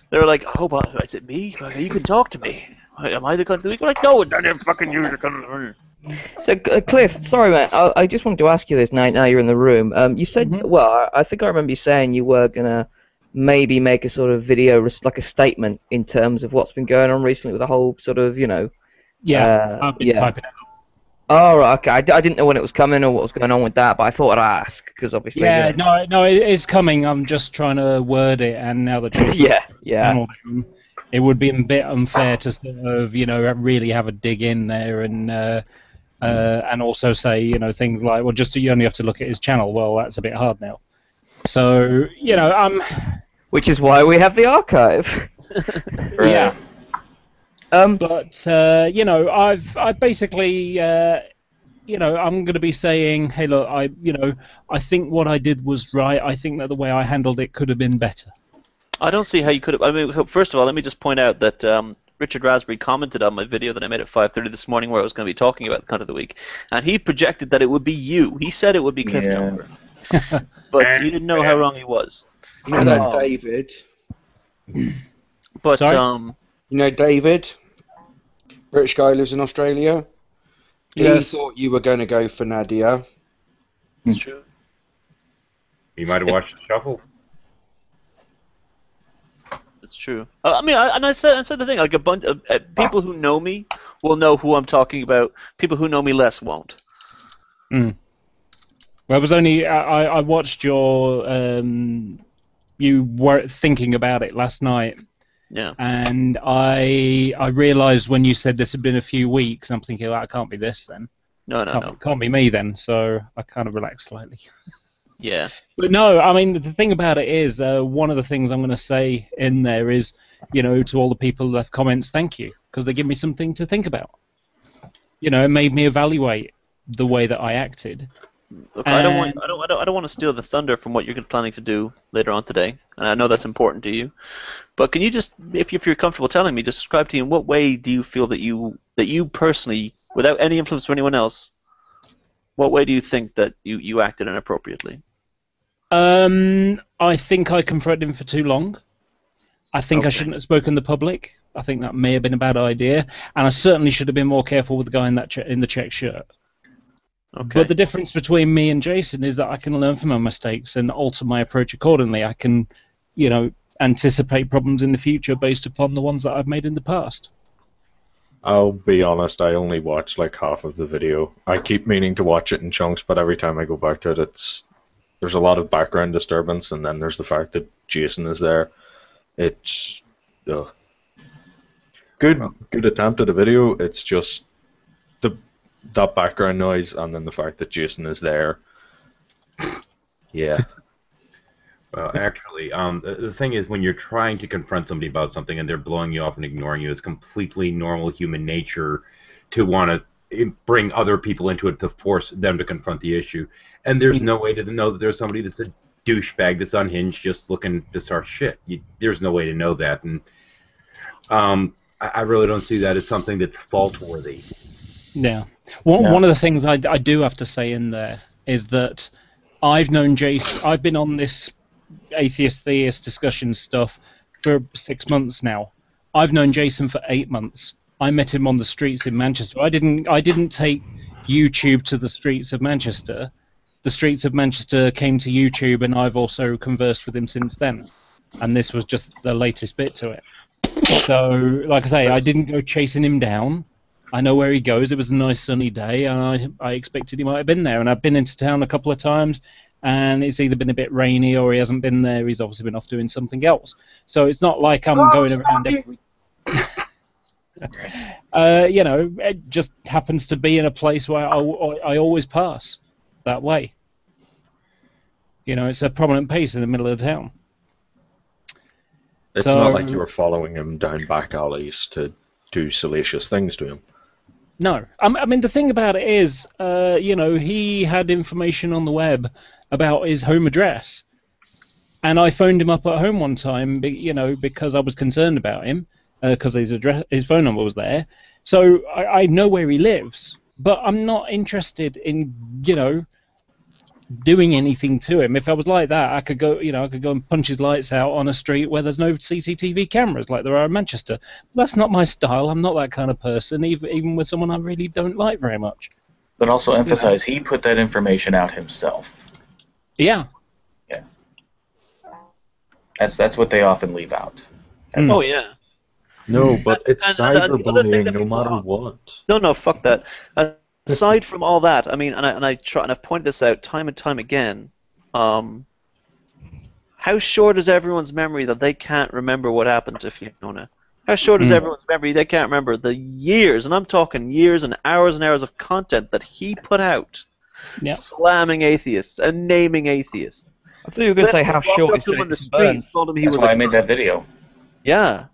They were like, oh, but is it me? You can talk to me. Am I the cunt of the week? We're like, no, I'm fucking you, the cunt of the week. So, Cliff, sorry, man. I just wanted to ask you this now you're in the room. You said, well, I think I remember you saying you were going to maybe make a sort of video, like a statement in terms of what's been going on recently with the whole sort of, Yeah, I've been typing it up. Oh, right, okay. I didn't know when it was coming or what was going on with that, but I thought I'd ask, because obviously... Yeah, no, it's coming. I'm just trying to word it, and now that Jason's yeah. It would be a bit unfair to sort of, really have a dig in there and also say, things like, well, you only have to look at his channel. Well, that's a bit hard now. So, Which is why we have the archive. Yeah. But I basically, I'm going to be saying, hey, look, I think what I did was right. I think that the way I handled it could have been better. I don't see how you could have. I mean, first of all, let me just point out that Richard Raspberry commented on my video that I made at 5:30 this morning, where I was going to be talking about the cunt of the week, and he projected that it would be you. He said it would be Cliff Jumper, but you didn't know how wrong he was. You know that David? But Sorry? You know David? British guy lives in Australia. Yes. He thought you were going to go for Nadia. It's true. You might have watched the shuffle. It's true. I said the thing. Like a bunch of people who know me will know who I'm talking about. People who know me less won't. Well, it was only I watched your you were thinking about it last night. Yeah. And I realised when you said this had been a few weeks, I'm thinking, well, that can't be this then. No. Can't be me then. So I kind of relaxed slightly. Yeah. But no, I mean, the thing about it is, one of the things I'm going to say in there is, to all the people who left comments, thank you, because they give me something to think about. It made me evaluate the way that I acted. Look, I don't want to steal the thunder from what you're planning to do later on today, and I know that's important to you. But can you just, if you're comfortable telling me, just describe to me in what way do you feel that you personally, without any influence from anyone else, what way do you think that you acted inappropriately? I think I confronted him for too long. I think I shouldn't have spoken to the public. I think that may have been a bad idea, and I certainly should have been more careful with the guy in the check shirt. Okay. But the difference between me and Jason is that I can learn from my mistakes and alter my approach accordingly. I can, anticipate problems in the future based upon the ones that I've made in the past. I'll be honest, I only watched like half of the video. I keep meaning to watch it in chunks, but every time I go back to it, there's a lot of background disturbance, and then there's the fact that Jason is there. It's good attempt at a video. It's just that background noise, and then the fact that Jason is there. Yeah. Well, actually, the thing is, when you're trying to confront somebody about something and they're blowing you off and ignoring you, it's completely normal human nature to want to bring other people into it to force them to confront the issue. And there's no way to know that there's somebody that's a douchebag that's unhinged just looking to start shit. There's no way to know that. And I really don't see that as something that's fault-worthy. Yeah. Yeah. One of the things I do have to say in there is that I've known Jason. I've been on this atheist theist discussion stuff for 6 months now. I've known Jason for 8 months. I met him on the streets in Manchester. I didn't take YouTube to the streets of Manchester. The streets of Manchester came to YouTube, and I've also conversed with him since then. And this was just the latest bit to it. So, like I say, I didn't go chasing him down. I know where he goes. It was a nice sunny day, and I expected he might have been there. And I've been into town a couple of times, and it's either been a bit rainy or he hasn't been there. He's obviously been off doing something else. So it's not like I'm going around every... it just happens to be in a place where I always pass that way. It's a prominent place in the middle of the town. It's not like you were following him down back alleys to do salacious things to him. No. I mean, the thing about it is, he had information on the web about his home address. And I phoned him up at home one time, because I was concerned about him, because his phone number was there. So I know where he lives. But I'm not interested in, doing anything to him. If I was like that, I could go and punch his lights out on a street where there's no CCTV cameras like there are in Manchester. But that's not my style. I'm not that kind of person, even with someone I really don't like very much. But also emphasize, he put that information out himself. Yeah. Yeah. That's what they often leave out. Oh yeah. No, but it's cyberbullying no people matter what. No, fuck that. Aside from all that, I mean, and I've pointed this out time and time again. How short is everyone's memory that they can't remember what happened to Fiona? How short is everyone's memory they can't remember the years, and I'm talking years and hours of content that he put out, slamming atheists and naming atheists. I thought you were going to say how short is on the Jason street, Burns. told him he That's was why I made that video. Yeah.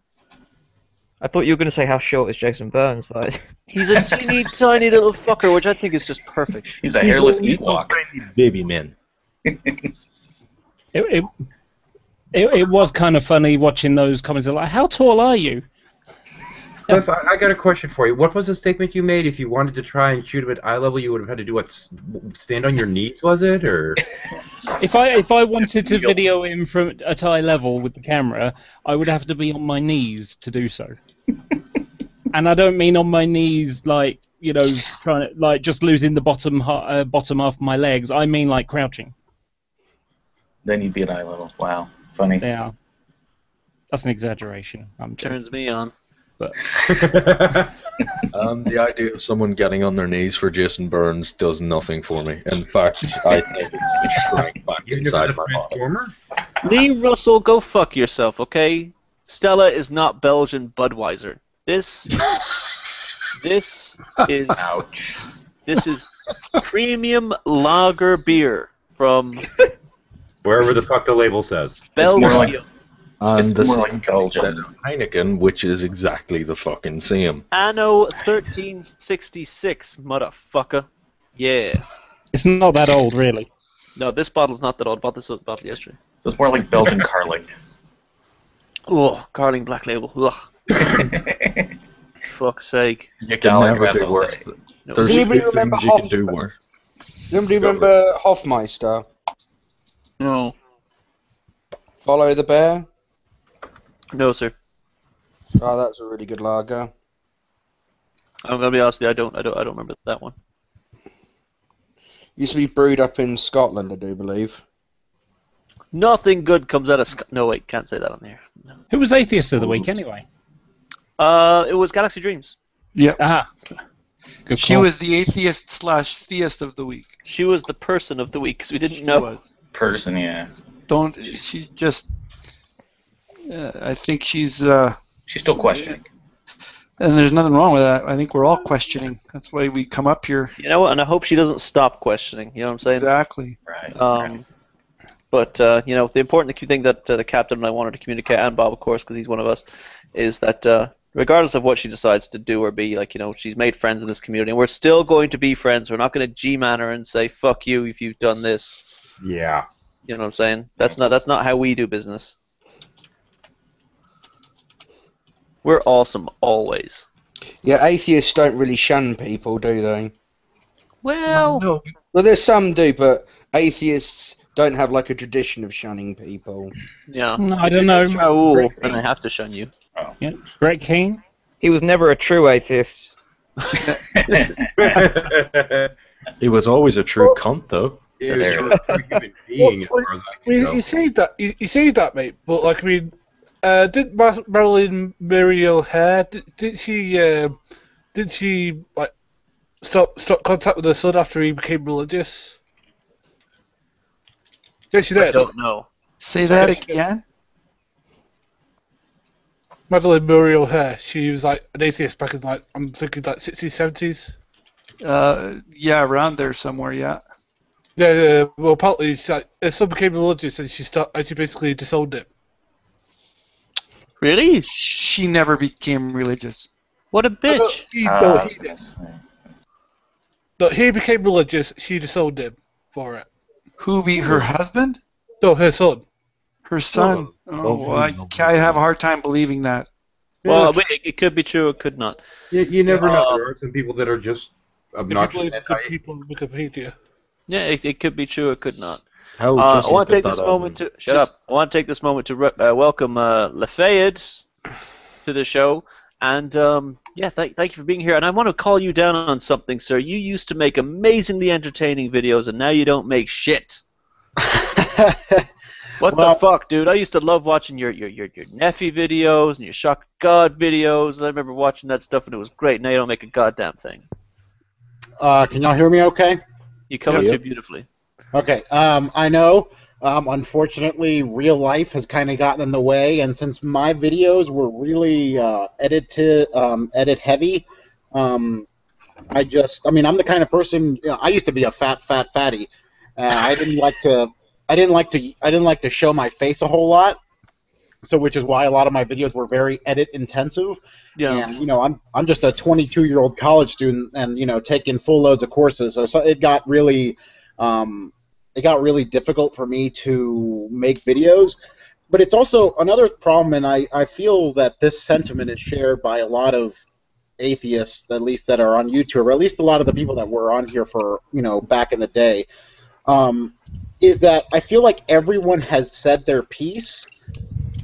I thought you were going to say how short is Jason Burns. Like. He's a teeny tiny little fucker, which I think is just perfect. He's a hairless Ewok. Baby man. It was kind of funny watching those comments. Like, how tall are you? Cliff, I got a question for you. What was the statement you made? If you wanted to try and shoot him at eye level, you would have had to do what? Stand on your knees, was it, or? If I wanted to video him from at eye level with the camera, I would have to be on my knees to do so. And I don't mean on my knees like trying to just losing the bottom half of my legs. I mean like crouching. Then you'd be at eye level. Wow, funny. Yeah, that's an exaggeration. Turns me on. But the idea of someone getting on their knees for Jason Burns does nothing for me. In fact, I think it shrank back inside my body. Lee Russell, go fuck yourself, okay? Stella is not Belgian Budweiser. This is this is premium lager beer from wherever the fuck the label says. Belgium. And It's more like Belgium. Heineken, which is exactly the fucking same. Anno 1366, motherfucker. Yeah. it's not that old, really. No, this bottle's not that old. I bought this bottle yesterday. So it's more like Belgian Carling. Oh, Carling Black Label. Ugh. Fuck's sake. You can never do worse. No. There's Does anybody few remember things you can do worse. Does anybody remember Hofmeister? No. Follow the Bear? No, sir. Oh, that's a really good lager. I'm gonna be honest with you, I don't remember that one. Used to be brewed up in Scotland, I do believe. Nothing good comes out of No, wait, can't say that on there. No. Who was atheist of the week anyway? It was Galaxy Dreams. Yeah. Ah. Good She call. was the atheist/theist of the week. She was the person of the week because we didn't She know. was. Person, yeah. She just. I think she's. She's still questioning. And there's nothing wrong with that. I think we're all questioning. That's why we come up here. You know what? And I hope she doesn't stop questioning. You know what I'm saying? Exactly. Right. Right. But the important thing that the captain and I wanted to communicate, and Bob, of course, because he's one of us, is that regardless of what she decides to do or be, she's made friends in this community, and we're still going to be friends. We're not going to G-man her and say "fuck you" if you've done this. Yeah. You know what I'm saying? That's not how we do business. We're awesome always. Yeah, atheists don't really shun people, do they? Well, No, Well, there's some do, but atheists don't have like a tradition of shunning people. yeah. No, I don't know. Raoul, Greg then I King. have to shun you. Yeah. Greg King. He was never a true atheist. He was always a true cunt, though. Yeah, There it's it a true human being, as far as I can tell. You say that, mate. But like, I mean, did Marilyn Mary O'Hare? Did she like stop contact with her son after he became religious? Yes, she I did. don't know. say that again. Madeline Murray O'Hare. She was like an atheist back in like I'm thinking like 60s, 70s. Yeah, around there somewhere. Yeah. Yeah. Well, apparently, she, like, her son became religious, and she basically disowned him. Really? She never became religious. What a bitch. No, he became religious. She disowned him for it. Who be her husband? No, her son. Her son? Oh, well, I have a hard time believing that. Well, it could be true, it could not. You never know. There are some people that are just If you obnoxious. believe the good people on Wikipedia. Yeah, it could be true, it could not. How I just want to look take at this that moment album. to shut up. I want to take this moment to welcome Lafayette to the show, and yeah, thank you for being here. And I want to call you down on something, sir. You used to make amazingly entertaining videos, and now you don't make shit. What the fuck, dude? I used to love watching your Neffy videos and your Shock God videos. I remember watching that stuff, and it was great. Now you don't make a goddamn thing. Can y'all hear me okay? You come up too beautifully. Okay, I know. Unfortunately, real life has kind of gotten in the way, and since my videos were really edit heavy, I'm the kind of person. I used to be a fatty. I didn't like to show my face a whole lot, so which is why a lot of my videos were very edit intensive. Yeah. And I'm just a 22-year-old college student, and taking full loads of courses, so it got really difficult for me to make videos. But it's also another problem, and I feel that this sentiment is shared by a lot of atheists, at least that are on YouTube, or at least a lot of the people that were on here for back in the day. Is that I feel like everyone has said their piece.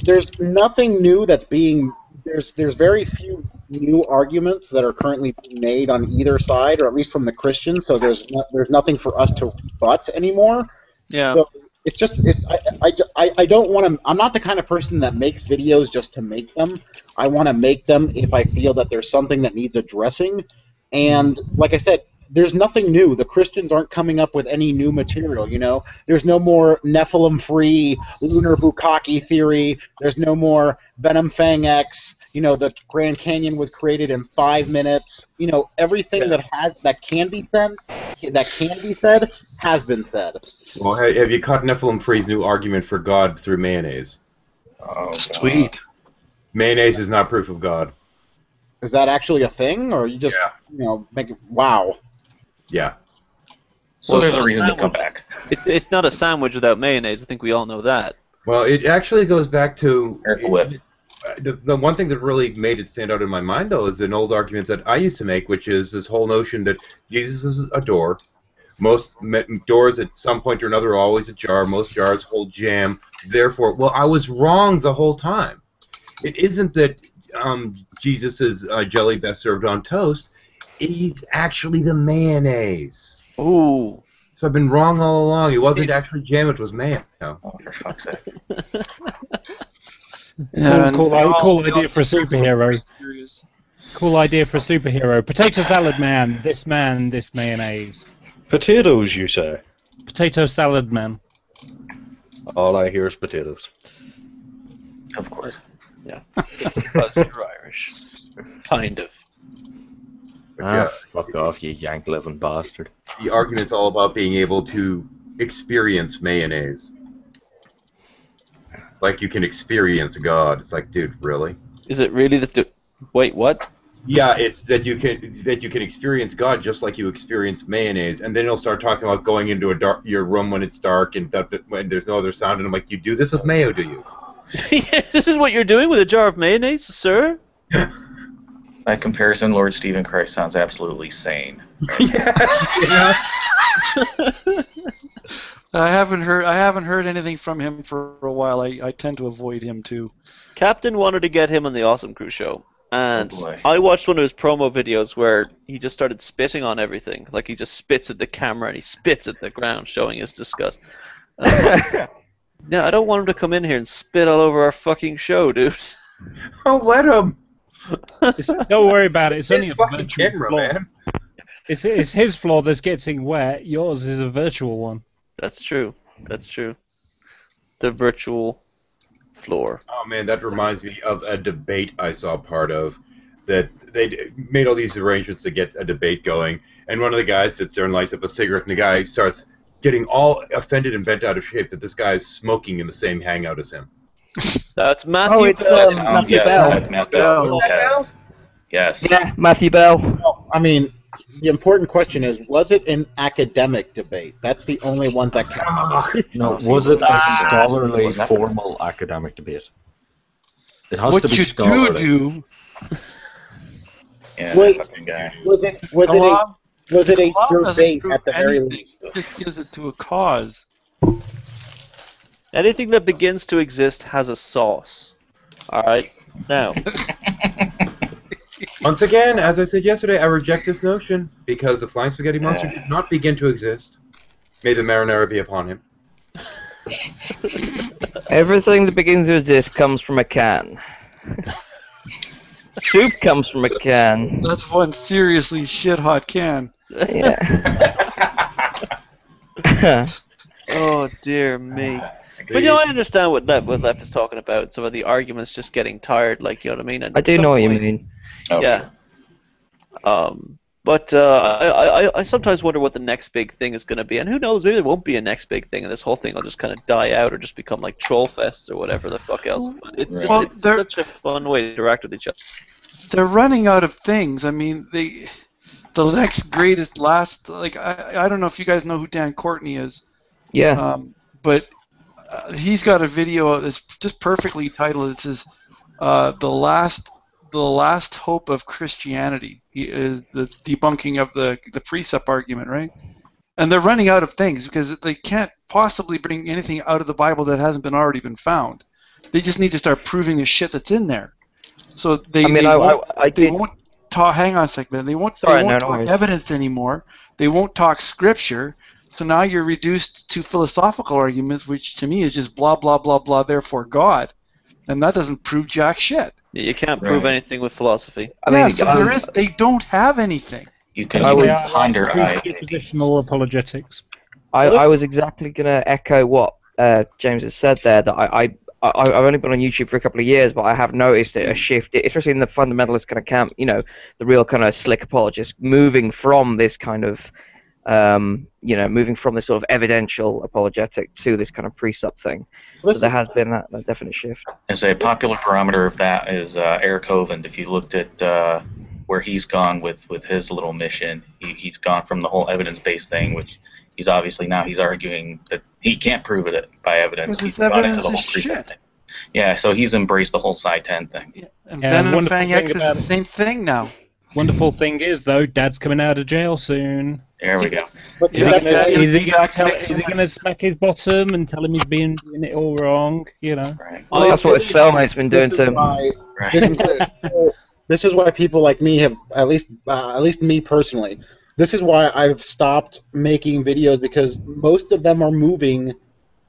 There's nothing new that's being there's very few new arguments that are currently being made on either side, or at least from the Christians. So there's nothing for us to rebut anymore. Yeah. So I don't want to. I'm not the kind of person that makes videos just to make them. I want to make them if I feel that there's something that needs addressing. And like I said, there's nothing new. The Christians aren't coming up with any new material, There's no more Nephilim-free lunar bukkake theory. There's no more Venom Fang X. The Grand Canyon was created in 5 minutes. Everything that can be said has been said. Well, have you caught Nephilim Free's new argument for God through mayonnaise? Oh, Sweet. Mayonnaise is not proof of God. Is that actually a thing, or you just make it? Wow. Yeah. So there's it's a not a reason to come sandwich. back. It's not a sandwich without mayonnaise. I think we all know that. Well, it actually goes back to Miracle Whip. the one thing that really made it stand out in my mind, though, is an old argument that I used to make, which is this whole notion that Jesus is a door. Most doors at some point or another are always ajar. Most jars hold jam. Therefore, well, I was wrong the whole time. It isn't that Jesus is jelly best served on toast. He's actually the mayonnaise. Ooh. So I've been wrong all along. It wasn't actually jam, it was mayo. Oh, for fuck's sake. Cool idea for a superhero. Cool idea for a superhero. Potato salad man, this mayonnaise. Potatoes, you say? Potato salad man. All I hear is potatoes. Of course. Yeah. Because you're Irish. Kind of. Yeah. Fuck off, you yank-living bastard. The argument's all about being able to experience mayonnaise. Like you can experience God. It's like, dude, really? Is it really that? Wait, what? Yeah, it's that you can experience God just like you experience mayonnaise, and then he'll start talking about going into your room when it's dark and when there's no other sound, and I'm like, you do this with mayo, do you? This is what you're doing with a jar of mayonnaise, sir? By comparison, Lord Stephen Christ sounds absolutely sane. Yeah. I haven't heard anything from him for a while. I tend to avoid him too. Captain wanted to get him on the Awesome Crew show, and Oh, boy. I watched one of his promo videos where he just started spitting on everything. Like, he just spits at the camera and he spits at the ground, showing his disgust. Yeah, I don't want him to come in here and spit all over our fucking show, dude. Oh, let him. Don't worry about it. It's only His a fucking virtual camera, floor. man. It's his floor that's getting wet. Yours is a virtual one. That's true. That's true. The virtual floor. Oh man, that reminds me of a debate I saw part of. That they made all these arrangements to get a debate going, and one of the guys sits there and lights up a cigarette, and the guy starts getting all offended and bent out of shape that this guy is smoking in the same hangout as him. That's Matthew it's, Bell. Matthew Yes, Bell. that's Matt Bell. Matt Yes. Yes. Yeah, Matthew Bell. Well, I mean, the important question is, was it an academic debate? That's the only one that counts. No, was it a scholarly, Was that- formal academic debate? It has What to be you scholarly. do? Yeah, Wait. that fucking guy. Was it a Bob doesn't debate prove at the very anything. least? It just gives it to a cause. Anything that begins to exist has a sauce. Alright? Now, Once again, as I said yesterday, I reject this notion because the flying spaghetti monster did not begin to exist. May the marinara be upon him. Everything that begins to exist comes from a can. Soup comes from a can. That's one seriously shit hot can. Yeah. oh dear me. But you know, I understand what Lev is talking about. Some of the arguments just getting tired, like, you know what I mean? And I at do some know what you point- mean. Okay. Yeah. But I sometimes wonder what the next big thing is going to be, and who knows? Maybe there won't be a next big thing, and this whole thing will just kind of die out, or just become like troll fests or whatever the fuck else. But it's just Well, it's they're- such a fun way to interact with each other. They're running out of things. I mean, the next greatest last, like, I don't know if you guys know who Dan Courtney is. Yeah. But he's got a video that's just perfectly titled. It says, "The last hope of Christianity," is the debunking of the precept argument, right? And they're running out of things because they can't possibly bring anything out of the Bible that hasn't already been found. They just need to start proving the shit that's in there. So they won't talk. Hang on a second, man. They won't talk evidence anymore. They won't talk scripture. So now you're reduced to philosophical arguments, which to me is just blah blah blah blah. Therefore God, and that doesn't prove jack shit. Yeah, you can't prove anything with philosophy. They don't have anything. You can ponder Positional apologetics. I was exactly going to echo what James has said there, that I've only been on YouTube for a couple of years, but I have noticed a shift, especially in the fundamentalist kind of camp, you know, the real kind of slick apologists, moving from this kind of, moving from this sort of evidential apologetic to this kind of precept thing. So there has been that definite shift. As a popular barometer of that is Eric Hovind. If you looked at where he's gone with his little mission, he's gone from the whole evidence-based thing, which he's obviously now he's arguing that he can't prove it by evidence. He's brought into the whole precept thing. Yeah, so he's embraced the whole Psi 10 thing. Yeah, and Venom and Fang X is the same thing now. Wonderful thing is, though, Dad's coming out of jail soon. There we go. Is he going to smack his bottom and tell him he's been doing it all wrong? You know. Right. Well, that's what his cellmate's been doing to him. This is why people like me have, at least me personally, this is why I've stopped making videos, because most of them are moving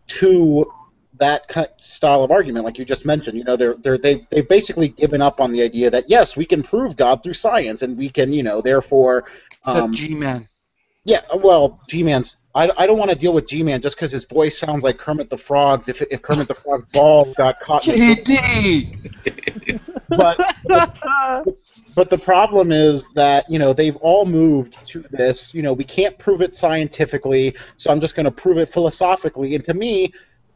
to that style of argument, like you just mentioned. You know, they've basically given up on the idea that yes, we can prove God through science, and we can, therefore. Except G-Man. Yeah, well, G-Man's. I don't want to deal with G-Man just because his voice sounds like Kermit the Frog's. If Kermit the Frog's balls got caught. JD. But the problem is that, they've all moved to this, we can't prove it scientifically, so I'm just going to prove it philosophically. And to me,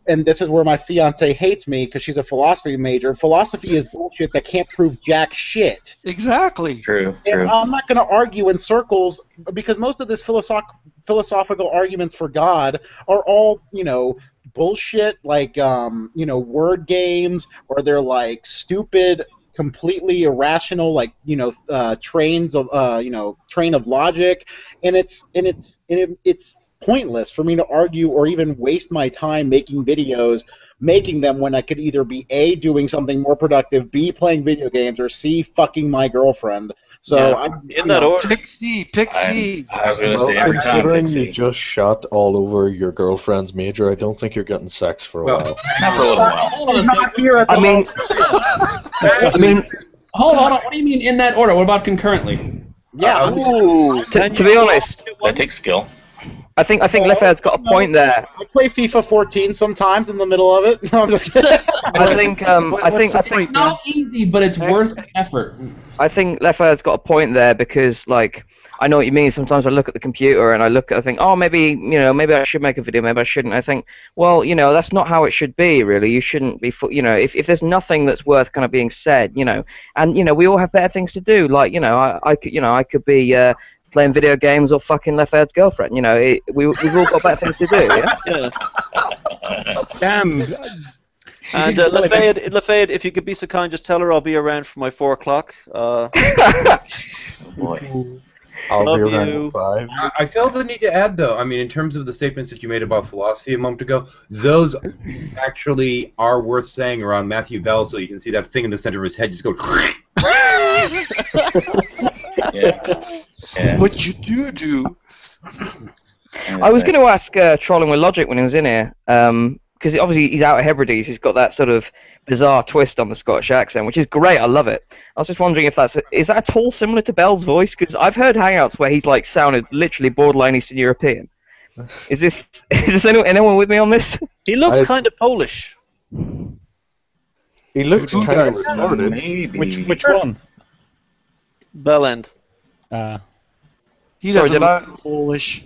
and this is where my fiance hates me because she's a philosophy major, philosophy is bullshit that can't prove jack shit. Exactly. True. And I'm not going to argue in circles, because most of this philosophical arguments for God are all, bullshit, like, word games, or they're like stupid completely irrational, like trains of train of logic, and it's pointless for me to argue or even waste my time making videos, making them when I could either be A, doing something more productive, B, playing video games, or C, fucking my girlfriend. So in that order. Pick C. Pick C. I was going to Well, say every time. considering Pixie. you just shot all over your girlfriend's major, I don't think you're getting sex for a while. Not for a little while. Hold on a not second. here at the I mean, I mean, Hold on. What do you mean in that order? What about concurrently? Yeah, Ooh, to be honest, That takes skill. I think Lefthand's got a point there. I play FIFA 14 sometimes in the middle of it. No, I'm just kidding. I think It's not easy, but it's worth the effort. I think Lefthand's got a point there because, like, I know what you mean. Sometimes I look at the computer and I think, oh, maybe I should make a video, maybe I shouldn't. I think, well, that's not how it should be, really. You shouldn't be, if there's nothing that's worth kind of being said, and we all have better things to do. Like, I could be playing video games or fucking Lefthand's girlfriend. We've all got better things to do. Yeah. Damn. And Lafayette, if you could be so kind, just tell her I'll be around for my 4 o'clock. Oh boy. I'll Love be around you. at 5. I felt the need to add, though, I mean, in terms of the statements that you made about philosophy a moment ago, those actually are worth saying around Matthew Bell, so you can see that thing in the center of his head just go... Yeah. What you do? I was going to ask Trolling with Logic when he was in here, because obviously he's out of Hebrides. He's got that sort of bizarre twist on the Scottish accent, which is great. I love it. I was just wondering if is that at all similar to Bell's voice? Because I've heard hangouts where he's like sounded literally borderline Eastern European. Is this anyone with me on this? He looks kind of Polish. He looks kind of retarded. Maybe. Which one? Bellend. He doesn't did I- look Polish.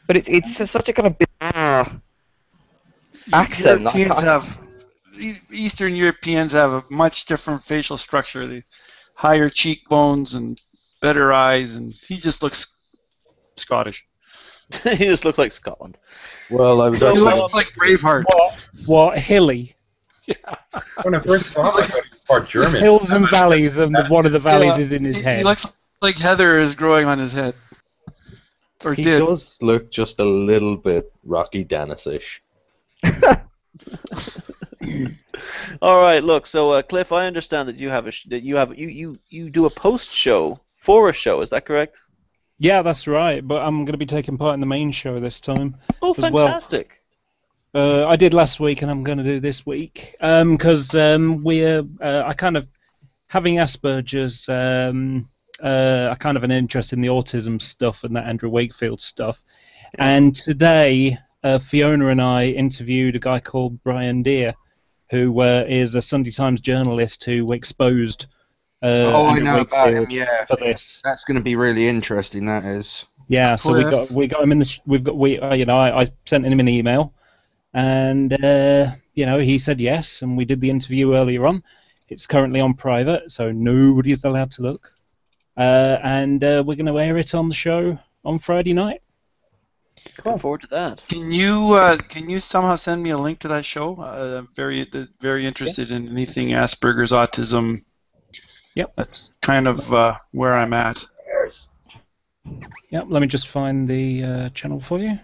But it's such a kind of bizarre accent. Eastern Europeans have a much different facial structure. The higher cheekbones and better eyes, and he just looks Scottish. He just looks like Scotland. Well, I was He actually... looks like Braveheart. What hilly? When I first saw him, I thought he was part German. Hills and valleys, and one of the valleys is in his He head. looks like heather is growing on his head. Or He did. does look just a little bit Rocky Dennis-ish. All right, look. So, Cliff, I understand that you do a post show for a show. Is that correct? Yeah, that's right. But I'm going to be taking part in the main show this time. Oh, as well. fantastic! I did last week, and I'm going to do this week because we're I kind of having Asperger's. I kind of an interest in the autism stuff and that Andrew Wakefield stuff. And today, Fiona and I interviewed a guy called Brian Deere, who is a Sunday Times journalist who exposed. I Andrew know about him. Wakefield Yeah, for this. that's going to be really interesting. That is. Yeah, so we got him in the I sent him an email, and he said yes, and we did the interview earlier on. It's currently on private, so nobody's allowed to look. And we're going to air it on the show on Friday night. Looking forward to that. Can you somehow send me a link to that show? Very interested in anything Asperger's, autism. Yep. That's kind of where I'm at. Yep. Let me just find the channel for you.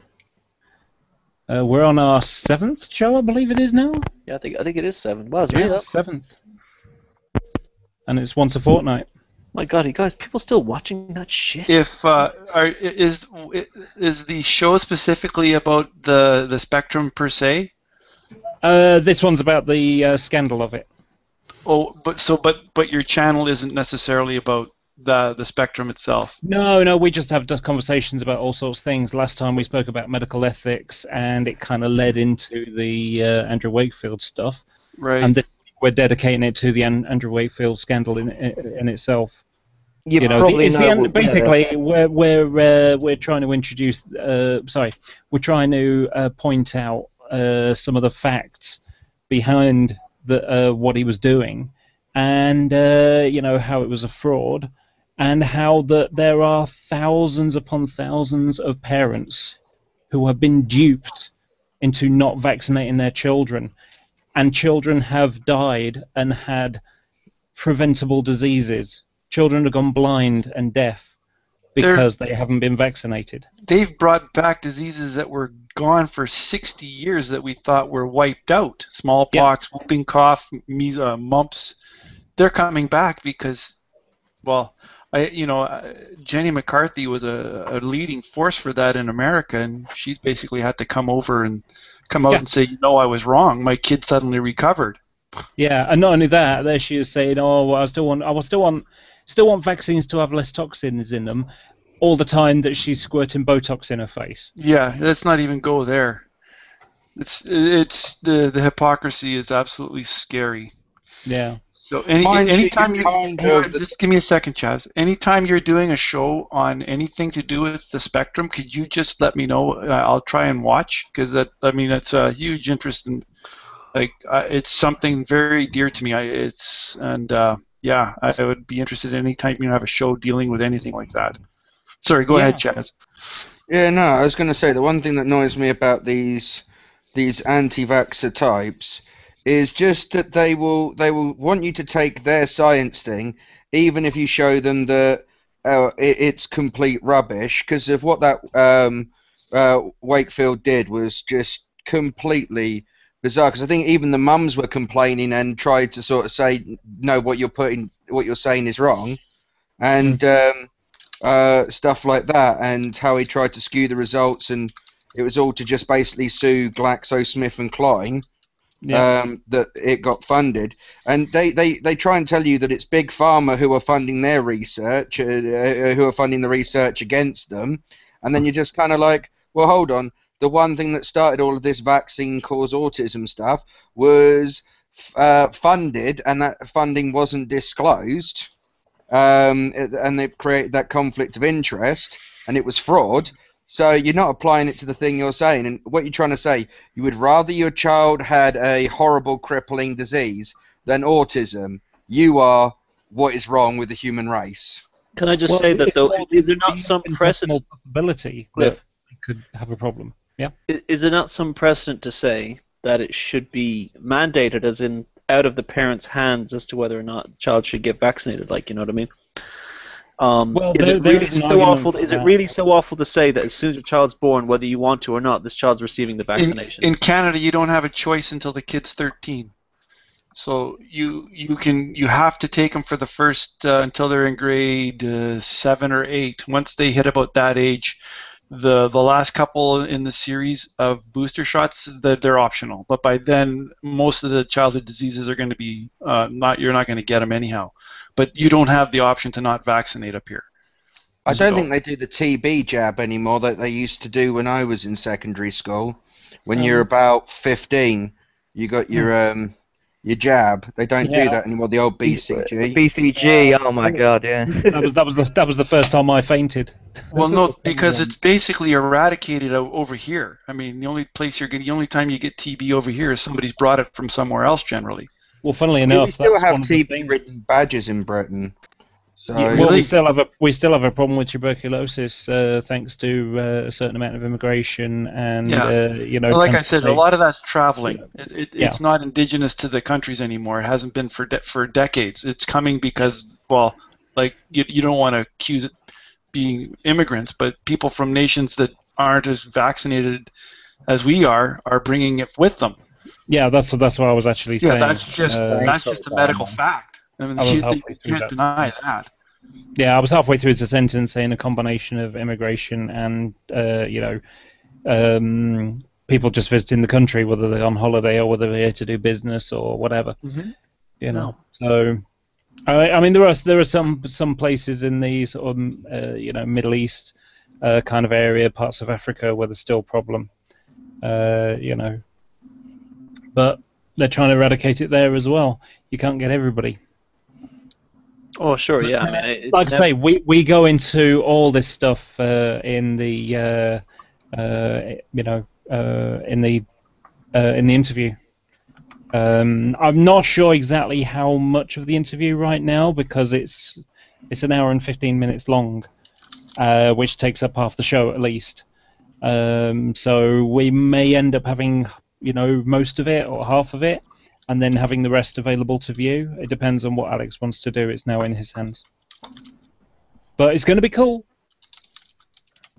We're on our 7th show, I believe it is now. Yeah, I think it is 7. Wow, it's really Yeah, up. 7th. And it's once a fortnight. My God, you guys, people still watching that shit? If is the show specifically about the spectrum per se? This one's about the scandal of it. Oh, but your channel isn't necessarily about the spectrum itself. No, we just have conversations about all sorts of things. Last time we spoke about medical ethics, and it kind of led into the Andrew Wakefield stuff. Right. And this, we're dedicating it to the Andrew Wakefield scandal in itself. Basically, we're trying to introduce. We're trying to point out some of the facts behind what he was doing, and how it was a fraud, and how that there are thousands upon thousands of parents who have been duped into not vaccinating their children, and children have died and had preventable diseases. Children have gone blind and deaf because they haven't been vaccinated. They've brought back diseases that were gone for 60 years that we thought were wiped out. Smallpox, whooping cough, mumps. They're coming back because, well, Jenny McCarthy was a leading force for that in America, and she's basically had to come over and come out and say, I was wrong. My kid suddenly recovered. Yeah, and not only that, there she is saying, "Oh, well, I still want vaccines to have less toxins in them," all the time that she's squirting Botox in her face. Yeah, let's not even go there. It's the hypocrisy is absolutely scary. Yeah. So anytime just give me a second, Chaz. Anytime you're doing a show on anything to do with the spectrum, could you just let me know? I'll try and watch, because it's a huge interest in. It's something very dear to me. I would be interested anytime you have a show dealing with anything like that. Sorry, go ahead, Chaz. Yeah, no, I was going to say the one thing that annoys me about these anti-vaxxer types is just that they will want you to take their science thing, even if you show them that it's complete rubbish, because of what that Wakefield did was just completely bizarre. Because I think even the mums were complaining and tried to sort of say, no, what you're saying is wrong, and stuff like that, and how he tried to skew the results, and it was all to just basically sue GlaxoSmithKline. That it got funded, and they try and tell you that it's Big Pharma who are funding their research, who are funding the research against them, and then you're just kind of like, well, hold on, the one thing that started all of this vaccine cause autism stuff was funded, and that funding wasn't disclosed, and they created that conflict of interest, and it was fraud. So you're not applying it to the thing you're saying, and what you're trying to say, you would rather your child had a horrible crippling disease than autism. You are what is wrong with the human race. Can I just say that, though, is there not some precedent possibility that it could have a problem? Yeah. Is there not some precedent to say that it should be mandated, as in out of the parents' hands, as to whether or not the child should get vaccinated? Like, you know what I mean? Is it really so awful to say that as soon as your child's born, whether you want to or not, this child's receiving the vaccination? In Canada, you don't have a choice until the kid's 13. So you have to take them for the first until they're in grade 7 or 8. Once they hit about that age, the last couple in the series of booster shots, they're optional. But by then, most of the childhood diseases are going to be you're not going to get them anyhow. But you don't have the option to not vaccinate up here. I don't think they do the TB jab anymore that they used to do when I was in secondary school. When you're about 15, you got your jab. They don't do that anymore. The old BCG. BCG. Oh my God, yeah. that was the first time I fainted. Well, no, because it's basically eradicated over here. I mean, the only time you get TB over here is somebody's brought it from somewhere else generally. Well, funnily enough, we still have TB-ridden badges in Britain. So well, we still have a problem with tuberculosis, thanks to a certain amount of immigration and Well, like I said, a lot of that's traveling. It's not indigenous to the countries anymore. It hasn't been for decades. It's coming because, well, like you don't want to accuse it being immigrants, but people from nations that aren't as vaccinated as we are bringing it with them. Yeah, that's what I was actually saying. Yeah, that's just a medical fact. I mean, you can't deny that. Yeah, I was halfway through the sentence saying a combination of immigration and people just visiting the country, whether they're on holiday or whether they're here to do business or whatever. Mm-hmm. You know, so I mean there are some places in the sort of Middle East kind of area, parts of Africa where there's still a problem. But they're trying to eradicate it there as well. You can't get everybody. Oh, sure, yeah. I mean, like I say, we go into all this stuff in the interview. I'm not sure exactly how much of the interview right now because it's an hour and 15 minutes long, which takes up half the show at least. So we may end up having most of it or half of it, and then having the rest available to view. It depends on what Alex wants to do. It's now in his hands. But it's going to be cool.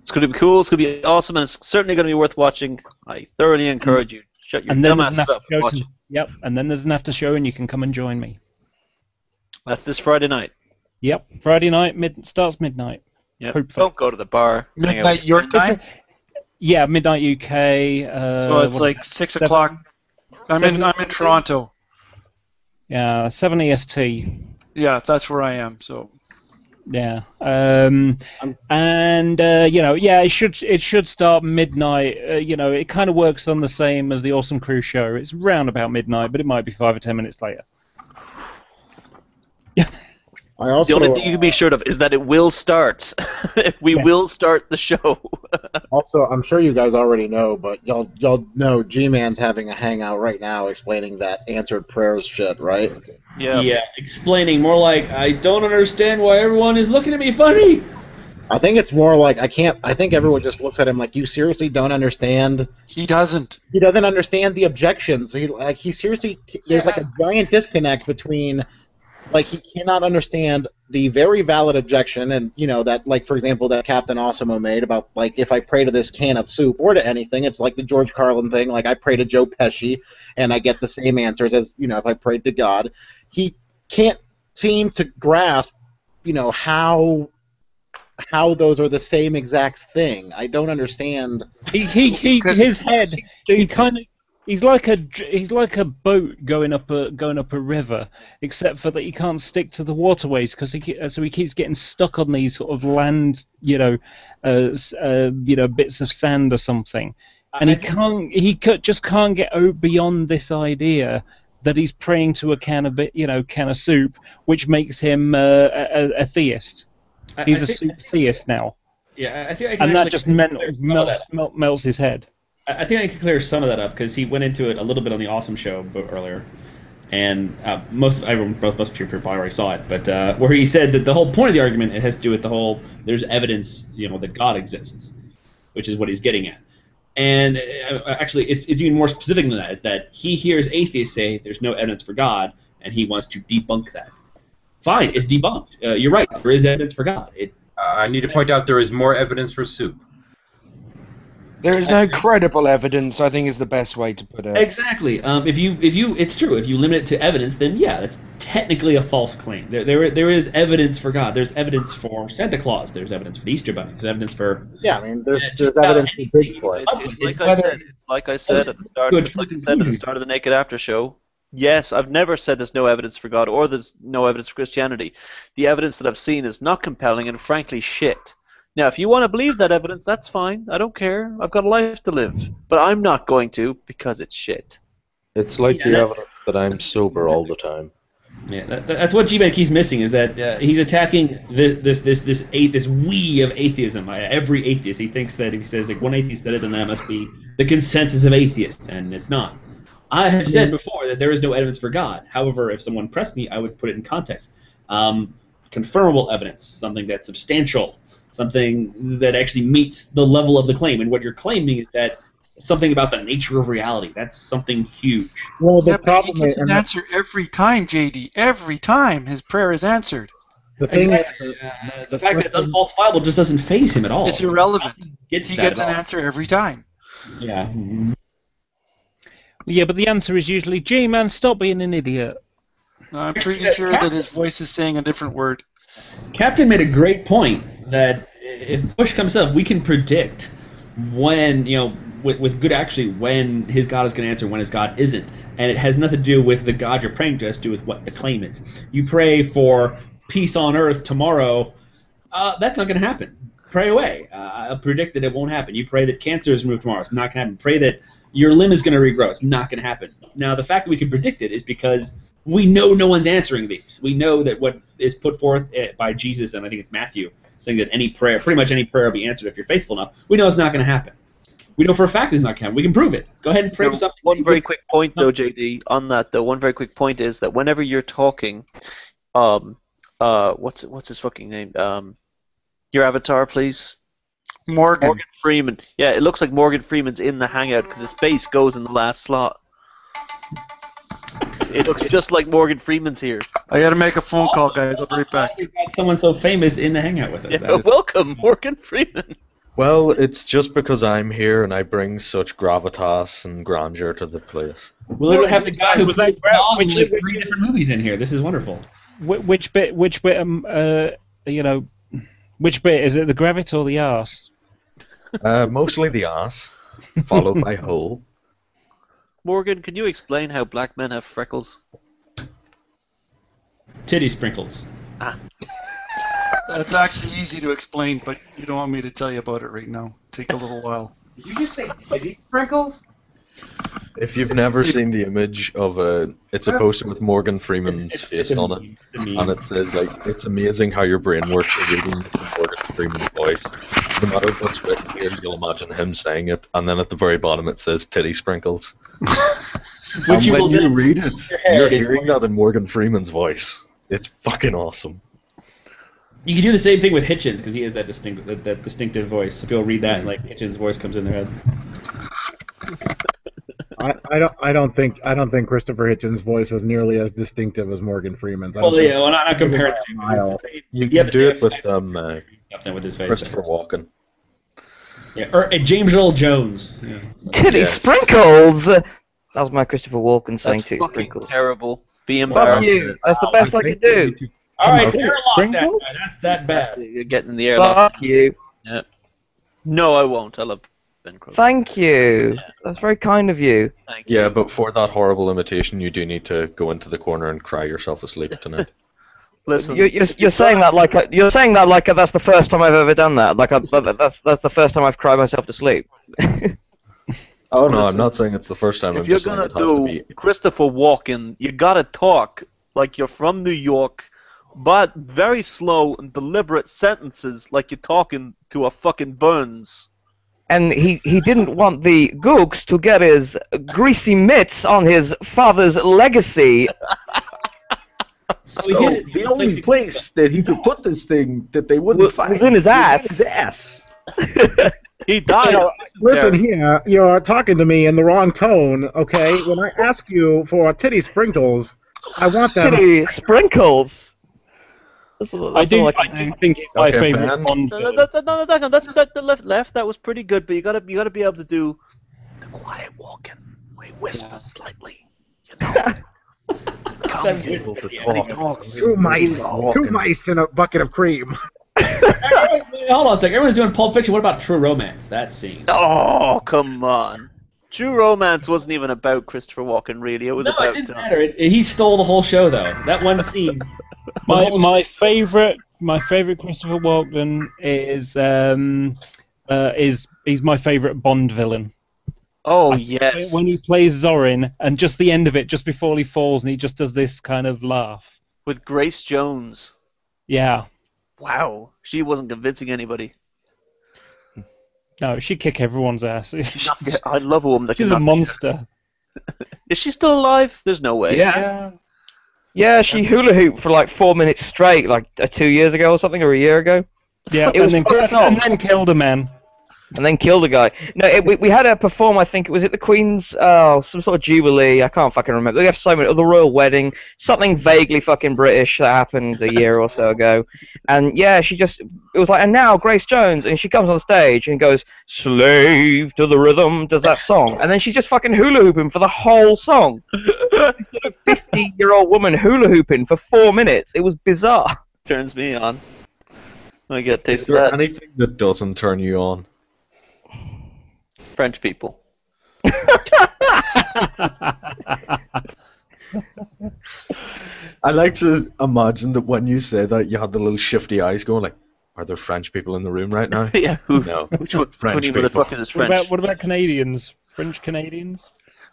It's going to be cool. It's going to be awesome, and it's certainly going to be worth watching. I thoroughly encourage you. Shut your dumb asses up and watch it. Yep, and then there's an after show, and you can come and join me. That's this Friday night. Yep, Friday night, starts midnight. Yep. Hopefully. Don't go to the bar. Midnight your time? Yeah, midnight UK. So it's like 6 o'clock. I'm in Toronto. Yeah, 7 EST. Yeah, that's where I am. So. Yeah, and it should start midnight. It kind of works on the same as the Awesome Crew show. It's round about midnight, but it might be 5 or 10 minutes later. I also, the only thing you can be sure of is that it will start. We will start the show. Also, I'm sure you guys already know, but y'all know G-Man's having a hangout right now explaining that answered prayers shit, right? Yeah. Yeah, explaining more like, I don't understand why everyone is looking at me funny. I think it's more like, I think everyone just looks at him like, you seriously don't understand? He doesn't. He doesn't understand the objections. He seriously, there's like a giant disconnect between, like, he cannot understand the very valid objection, and, that, like, for example, that Captain Awesome made about, like, if I pray to this can of soup or to anything, it's like the George Carlin thing, like, I pray to Joe Pesci, and I get the same answers as, if I prayed to God. He can't seem to grasp, how those are the same exact thing. I don't understand. His head, he's like a boat going up a river, except for that he can't stick to the waterways because so he keeps getting stuck on these sort of land, bits of sand or something, and he just can't get beyond this idea that he's praying to a can of soup, which makes him a theist. He's a soup theist now. Yeah, I think I can and that just melts his head. I think I can clear some of that up because he went into it a little bit on the Awesome Show earlier, and most people probably already saw it. But where he said that the whole point of the argument has to do with the whole there's evidence that God exists, which is what he's getting at. And actually, it's even more specific than that. Is that he hears atheists say there's no evidence for God, and he wants to debunk that. Fine, it's debunked. You're right. There is evidence for God. I need to point out there is more evidence for soup. There is no credible evidence, I think, is the best way to put it. Exactly. It's true. If you limit it to evidence, then yeah, that's technically a false claim. There is evidence for God. There's evidence for Santa Claus. There's evidence for the Easter Bunny. There's evidence for there's evidence for Bigfoot. Like I said at the start. It's like I said at the start of the Naked After Show. Yes, I've never said there's no evidence for God or there's no evidence for Christianity. The evidence that I've seen is not compelling and frankly shit. Now, if you want to believe that evidence, that's fine. I don't care. I've got a life to live. But I'm not going to because it's shit. It's like the evidence that I'm sober all the time. Yeah, that's what G-Man keeps missing, is that he's attacking this we of atheism. Every atheist, he thinks that if he says like one atheist said it, then that must be the consensus of atheists, and it's not. I have said before that there is no evidence for God. However, if someone pressed me, I would put it in context. Confirmable evidence, something that's substantial, something that actually meets the level of the claim. And what you're claiming is that something about the nature of reality. That's something huge. Well, the problem he gets an answer every time, JD. Every time his prayer is answered. The thing the fact that it's unfalsifiable just doesn't faze him at all. It's irrelevant. He gets an answer every time. Yeah. Yeah, but the answer is usually, G-Man, stop being an idiot. I'm pretty sure that his voice is saying a different word. Captain made a great point that if push comes up, we can predict when, with good actually, when his God is going to answer, when his God isn't. And it has nothing to do with the God you're praying to, it has to do with what the claim is. You pray for peace on earth tomorrow, that's not going to happen. Pray away. I'll predict that it won't happen. You pray that cancer is removed tomorrow, it's not going to happen. Pray that your limb is going to regrow, it's not going to happen. Now, the fact that we can predict it is because we know no one's answering these. We know that what is put forth by Jesus, and I think it's Matthew, saying that any prayer, pretty much any prayer will be answered if you're faithful enough, we know it's not going to happen. We know for a fact it's not going to happen. We can prove it. Go ahead and pray for something. One very quick point, though, JD, on that, though. One very quick point is that whenever you're talking, what's his fucking name? Your avatar, please. Morgan Freeman. Yeah, it looks like Morgan Freeman's in the Hangout because his face goes in the last slot. It looks just like Morgan Freeman's here. I got to make a phone call, guys. I'll be right back. We've got someone so famous in the hangout with us. Yeah, welcome, Morgan Freeman. Well, it's just because I'm here and I bring such gravitas and grandeur to the place. We'll literally have the guy who Was played that- Dom in which- like 3 different movies in here. This is wonderful. Which bit? Which bit? Which bit is it? The gravit or the arse? Mostly the ass, followed by hole. Morgan, can you explain how black men have freckles? Titty sprinkles. That's actually easy to explain, but you don't want me to tell you about it right now. Take a little while. Did you just say titty sprinkles? If you've never seen the image of it's a poster with Morgan Freeman's face on it, and it says like, "It's amazing how your brain works reading this in Morgan Freeman's voice. No matter what's written here, you'll imagine him saying it." And then at the very bottom it says "titty sprinkles." And you when will you then read it, your head you're in hearing that in Morgan Freeman's voice. It's fucking awesome. You can do the same thing with Hitchens because he has that distinctive voice. So people read that and like Hitchens' voice comes in their head. I don't think Christopher Hitchens' voice is nearly as distinctive as Morgan Freeman's. I don't Well, think- yeah, well, not compared to Mile. You have can to do say it with something with his face. Christopher Walken. Yeah, or James Earl Jones. Yeah. Titty sprinkles! That was my Christopher Walken saying That's titty fucking sprinkles. terrible. Be Fuck embarrassed. you! That's the best I could do. All right, Okay. airlock that Sprinkles? guy. That's that bad. You're getting in the airlock. Fuck you. Yeah. No, I won't. I love Ben Crosby. Thank you. That's very kind of you. Thank you. Yeah, but for that horrible imitation, you do need to go into the corner and cry yourself asleep tonight. Listen, You're saying that like that's the first time I've ever done that. Like that's the first time I've cried myself to sleep. Oh no, I'm not saying it's the first time. if I'm you're just saying gonna it has to do be. Christopher Walken, you gotta talk like you're from New York, but very slow and deliberate sentences, like you're talking to a fucking Burns. And he didn't want the gooks to get his greasy mitts on his father's legacy. So we get it. the only place that he could put this thing that they wouldn't Was find in his ass. was in his ass. He died. Listen here, you're talking to me in the wrong tone, okay? When I ask you for titty sprinkles, I want them. Titty sprinkles. I do think it's my Okay, favorite Ben. Bond No, villain. that's the left. That was pretty good, but you gotta be able to do the quiet Walken. Wait, whisper slightly. You know. That's able to whisper, talk. Two mice in a bucket of cream. Hold on a second. Everyone's doing Pulp Fiction. What about True Romance? That scene. Oh, come on. True Romance wasn't even about Christopher Walken, really. It was No, about it didn't matter. He stole the whole show, though. That one scene. My favorite Christopher Walken is he's my favorite Bond villain. Oh, yes. When he plays Zorin, and just the end of it, just before he falls, and he just does this kind of laugh. With Grace Jones. Yeah. Wow. She wasn't convincing anybody. No, she'd kick everyone's ass. I love a woman that She's can a knock- monster. Is she still alive? There's no way. Yeah. Yeah, she hula hooped for like 4 minutes straight, like 2 years ago or something, or a year ago. Yeah, It was and then killed a man. And then killed a guy. No, we had her perform, I think it was at the Queen's, some sort of Jubilee, I can't fucking remember. We have so many, the Royal Wedding, something vaguely fucking British that happened a year or so ago. And yeah, it was like, and now Grace Jones, and she comes on stage and goes, slave to the rhythm, does that song. And then she's just fucking hula hooping for the whole song. A 50-year-old woman hula hooping for 4 minutes. It was bizarre. Turns me on. I get a Is taste of there that. anything that doesn't turn you on? French people. I like to imagine that when you say that, you had the little shifty eyes going like, are there French people in the room right now? Yeah, who? No. Which one? French Which people. motherfuckers is French? What about Canadians? French Canadians?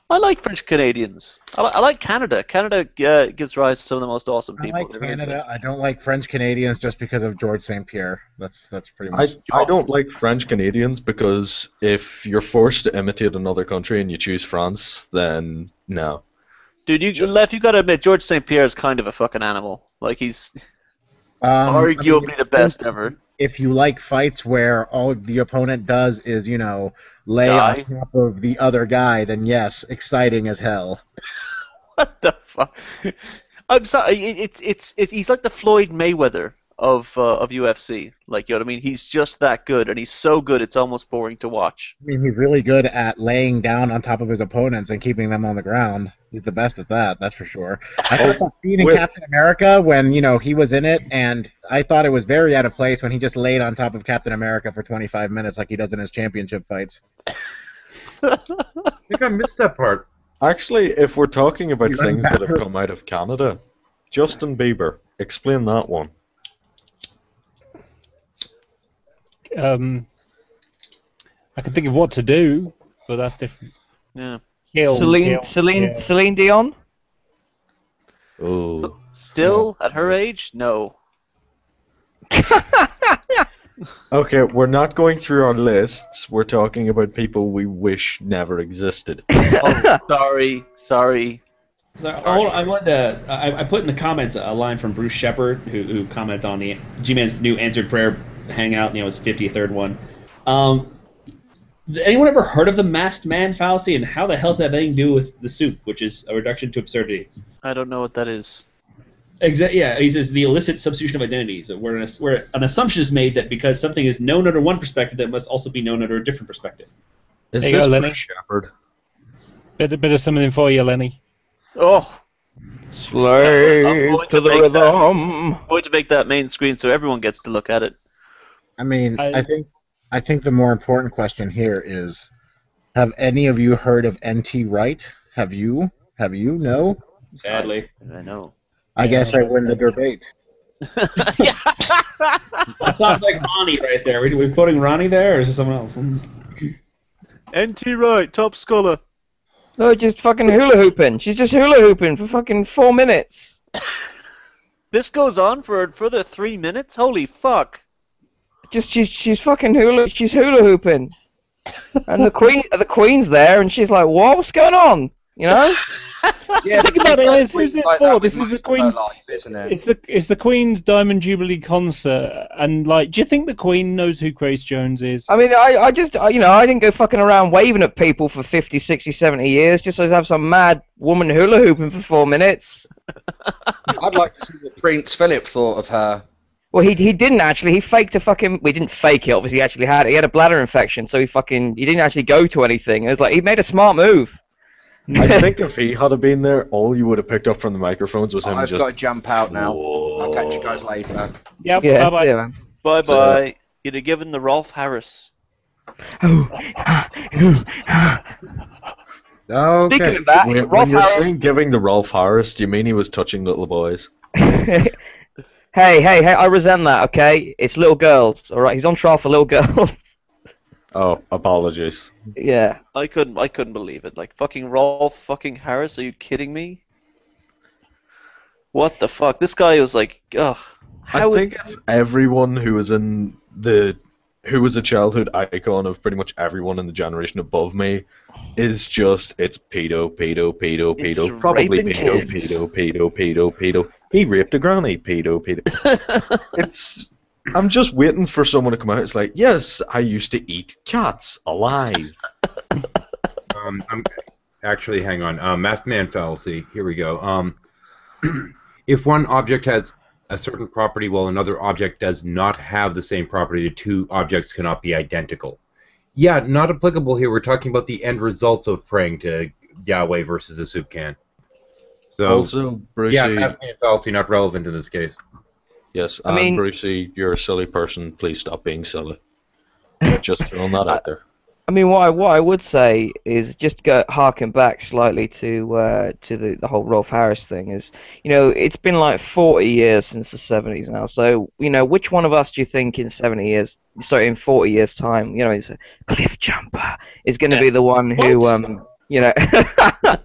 I like French Canadians. I like Canada. Canada gives rise to some of the most awesome I people. like They're very Canada. I don't like French Canadians just because of George St. Pierre. That's pretty I, much. I don't like French Canadians because if you're forced to imitate another country and you choose France, then no. Dude, you gotta admit, George St. Pierre is kind of a fucking animal. Like, he's arguably the best ever. If you like fights where all the opponent does is, lay Die. on top of the other guy, then yes, exciting as hell. What the fuck? I'm sorry. It's he's like the Floyd Mayweather of UFC. Like, you know what I mean? He's just that good, and he's so good it's almost boring to watch. I mean, he's really good at laying down on top of his opponents and keeping them on the ground. He's the best at that, that's for sure. I thought that scene in Captain America when, he was in it, and I thought it was very out of place when he just laid on top of Captain America for 25 minutes like he does in his championship fights. I think I missed that part. Actually, if we're talking about things that have come out of Canada, Justin Bieber, explain that one. I can think of what to do, but that's different. Yeah. Celine Dion? Oh. Still, at her age? No. Okay, we're not going through our lists. We're talking about people we wish never existed. Oh, sorry. So, I wanted to. I put in the comments a line from Bruce Shepard, who commented on the G-Man's new answered prayer hangout. His 53rd one. Anyone ever heard of the masked man fallacy, and how the hell does that have anything to do with the soup, which is a reduction to absurdity? I don't know what that is. Yeah, he says the illicit substitution of identities, where an assumption is made that because something is known under one perspective, that must also be known under a different perspective. Is there you this go, Lenny. Bruce Shepard? Bit of something for you, Lenny. Oh. Slave to the rhythm. I'm going to make that main screen so everyone gets to look at it. I mean, I think the more important question here is, have any of you heard of N.T. Wright? Have you? No? Sadly. I know. I guess I win the debate. That sounds like Ronnie right there. Are we quoting Ronnie there, or is it someone else? N.T. Wright, top scholar. No, just fucking hula hooping. She's just hula hooping for fucking 4 minutes. This goes on for a further 3 minutes? Holy fuck. Just she's fucking hula hooping. And the queen's there and she's like, what's going on? Yeah, Think about it, Liz, who's this like for? that This with is the most of Queen. her life, isn't it? It's the Queen's Diamond Jubilee concert, and do you think the Queen knows who Grace Jones is? I mean, I didn't go fucking around waving at people for 50, 60, 70 years just to have some mad woman hula hooping for 4 minutes. I'd like to see what Prince Philip thought of her. Well, he didn't actually. He faked a fucking. We didn't fake it. Obviously, he actually had it. He had a bladder infection, so he didn't actually go to anything. It was like he made a smart move. I think if he had been there, all you would have picked up from the microphones was him I've just... got to jump out now. I'll catch you guys later. Yep, Yeah, bye-bye. yeah, man. Bye-bye. You'd have given the Rolf Harris. Okay. Speaking of that, When Rolf you're Harris. saying giving the Rolf Harris, do you mean he was touching little boys? Hey, I resent that, okay? It's little girls, alright? He's on trial for little girls. Oh, apologies. Yeah. I couldn't believe it. Like, fucking Rolf fucking Harris, are you kidding me? What the fuck? This guy was like, ugh. I think it's everyone who was who was a childhood icon of pretty much everyone in the generation above me is just, it's pedo, It's probably raping pedo, kids. pedo. He raped a granny, pedo. I'm just waiting for someone to come out. It's like, yes, I used to eat cats alive. Actually, hang on. Masked man fallacy. Here we go. If one object has a certain property while another object does not have the same property, the two objects cannot be identical. Yeah, not applicable here. We're talking about the end results of praying to Yahweh versus the soup can. So, Also, Brucey... yeah, masked man fallacy not relevant in this case. Yes, I mean- Brucey, you're a silly person. Please stop being silly. Just throwing that out there. I mean, what I would say is just harken back slightly to the whole Rolf Harris thing. Is it's been like 40 years since the 70s now. So which one of us do you think in 40 years time, is a cliff jumper is going to be the one who What are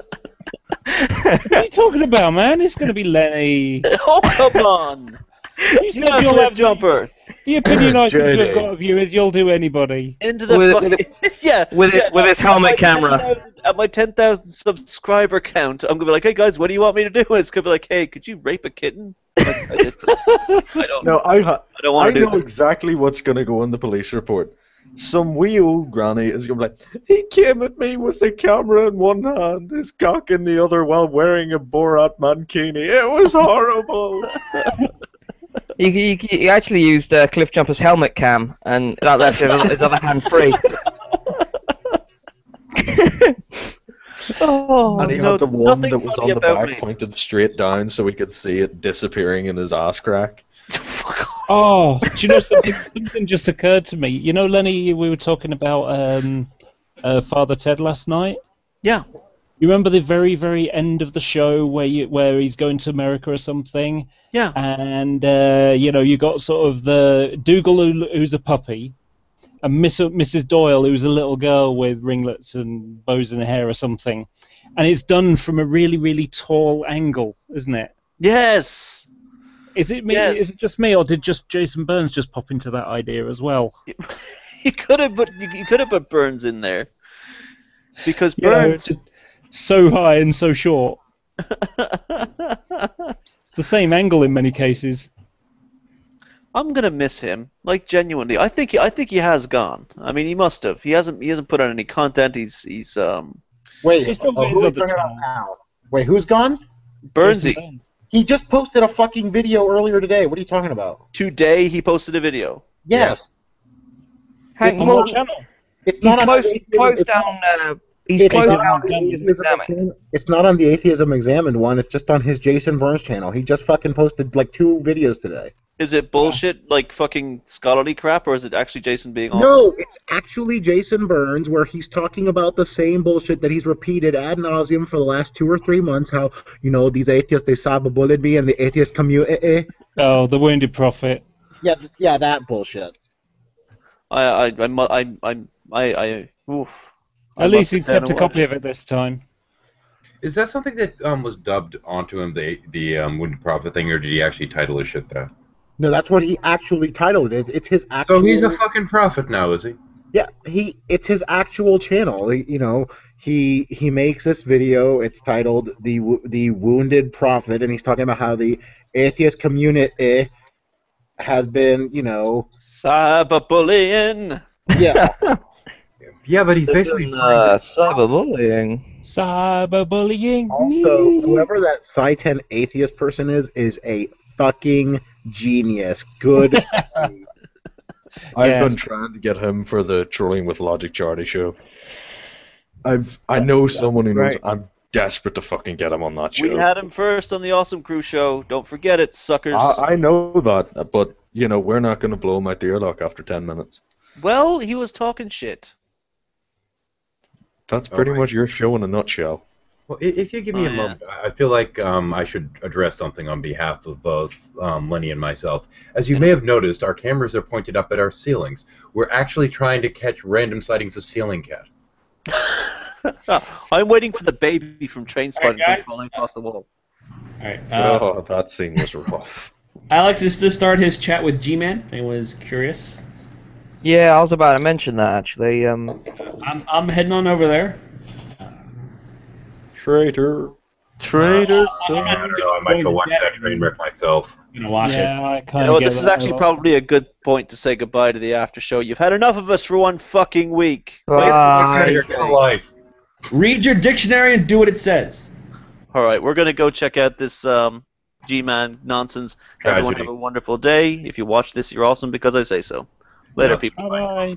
you talking about, man? It's going to be Lenny. Oh, come on! You You're said a you'll cliff have jumper. the opinion I seem to JD. have got of you is you'll do anybody. Into the With fucking... yeah. with his helmet camera. At my 10,000 subscriber count, I'm going to be like, hey guys, what do you want me to do? And it's going to be like, hey, could you rape a kitten? I don't No, I don't want to do know exactly what's going to go in the police report. some wee old granny is going to be like, he came at me with the camera in one hand, his cock in the other while wearing a Borat mankini. It was horrible. He actually used Cliff Jumper's helmet cam, and that left his other hand free. Oh, And he no, had the one nothing that was funny on the about back me. pointed straight down so we could see it disappearing in his ass crack. Oh, do you know something just occurred to me? You know, Lenny, we were talking about Father Ted last night. Yeah. You remember the very, very end of the show where he's going to America or something? Yeah. And you got sort of the Dougal who's a puppy, and Mrs. Doyle who's a little girl with ringlets and bows in her hair or something, and it's done from a really, really tall angle, isn't it? Yes. Is it me? Yes. Is it just me, or did just Jason Burns just pop into that idea as well? You could have put Burns in there, because You know, Burns. it's just so high and so short. It's the same angle in many cases. I'm gonna miss him, like genuinely. I think he has gone. I mean, he must have. He hasn't put out any content. He's Wait, He's still who are got you his other talking about channel. now? Wait, who's gone? Burnsy. Jason Burns. He just posted a fucking video earlier today. What are you talking about? Today he posted a video. Yes. Hank, On well, what channel? It's he's not on closed, the atheism, down. He's it's closed not down on the the atheism Examine. examined. It's not on the atheism examined one. It's just on his Jason Burns channel. He just fucking posted like 2 videos today. Is it bullshit, like fucking scholarly crap, or is it actually Jason being awesome? No, it's actually Jason Burns where he's talking about the same bullshit that he's repeated ad nauseum for the last 2 or 3 months. How, these atheists, they cyberbullied me and the atheist community. Oh, the Wounded Prophet. Yeah, that bullshit. Oof. At least he's kept a copy of it this time. Is that something that was dubbed onto him, the Wounded Prophet thing, or did he actually title his shit that? No, that's what he actually titled it. It's his actual. So he's a fucking prophet now, is he? Yeah, it's his actual channel. He makes this video. It's titled the Wounded Prophet, and he's talking about how the atheist community has been, cyberbullying. Yeah. Yeah, but he's basically Cyberbullying. Cyberbullying. Also, whoever that Sci-10 atheist person is a fucking genius. Good. I've been trying to get him for the Trolling with Logic charity show. I know someone who knows. Right. I'm desperate to fucking get him on that show. We had him first on the Awesome Crew show. Don't forget it, suckers. I know that, but we're not going to blow my dearlock after 10 minutes. Well, he was talking shit. That's pretty much your show in a nutshell. Well, if you give me a moment, I feel like I should address something on behalf of both Lenny and myself. As you may have noticed, our cameras are pointed up at our ceilings. We're actually trying to catch random sightings of ceiling cat. I'm waiting for the baby from Trainspotting to come falling across the wall. Alright. That scene was rough. Alex is to start his chat with G-Man. I was curious. Yeah, I was about to mention that actually. I'm heading on over there. Traitor. I don't know. I might go watch that train wreck myself. I'm gonna watch it. I kind You know what, this is actually probably a good point to say goodbye to the after show. You've had enough of us for one fucking week. Read your dictionary and do what it says. Alright, we're gonna go check out this G-Man nonsense. Everyone Tragedy. have a wonderful day. If you watch this, you're awesome because I say so. Later, Yes. people. Bye.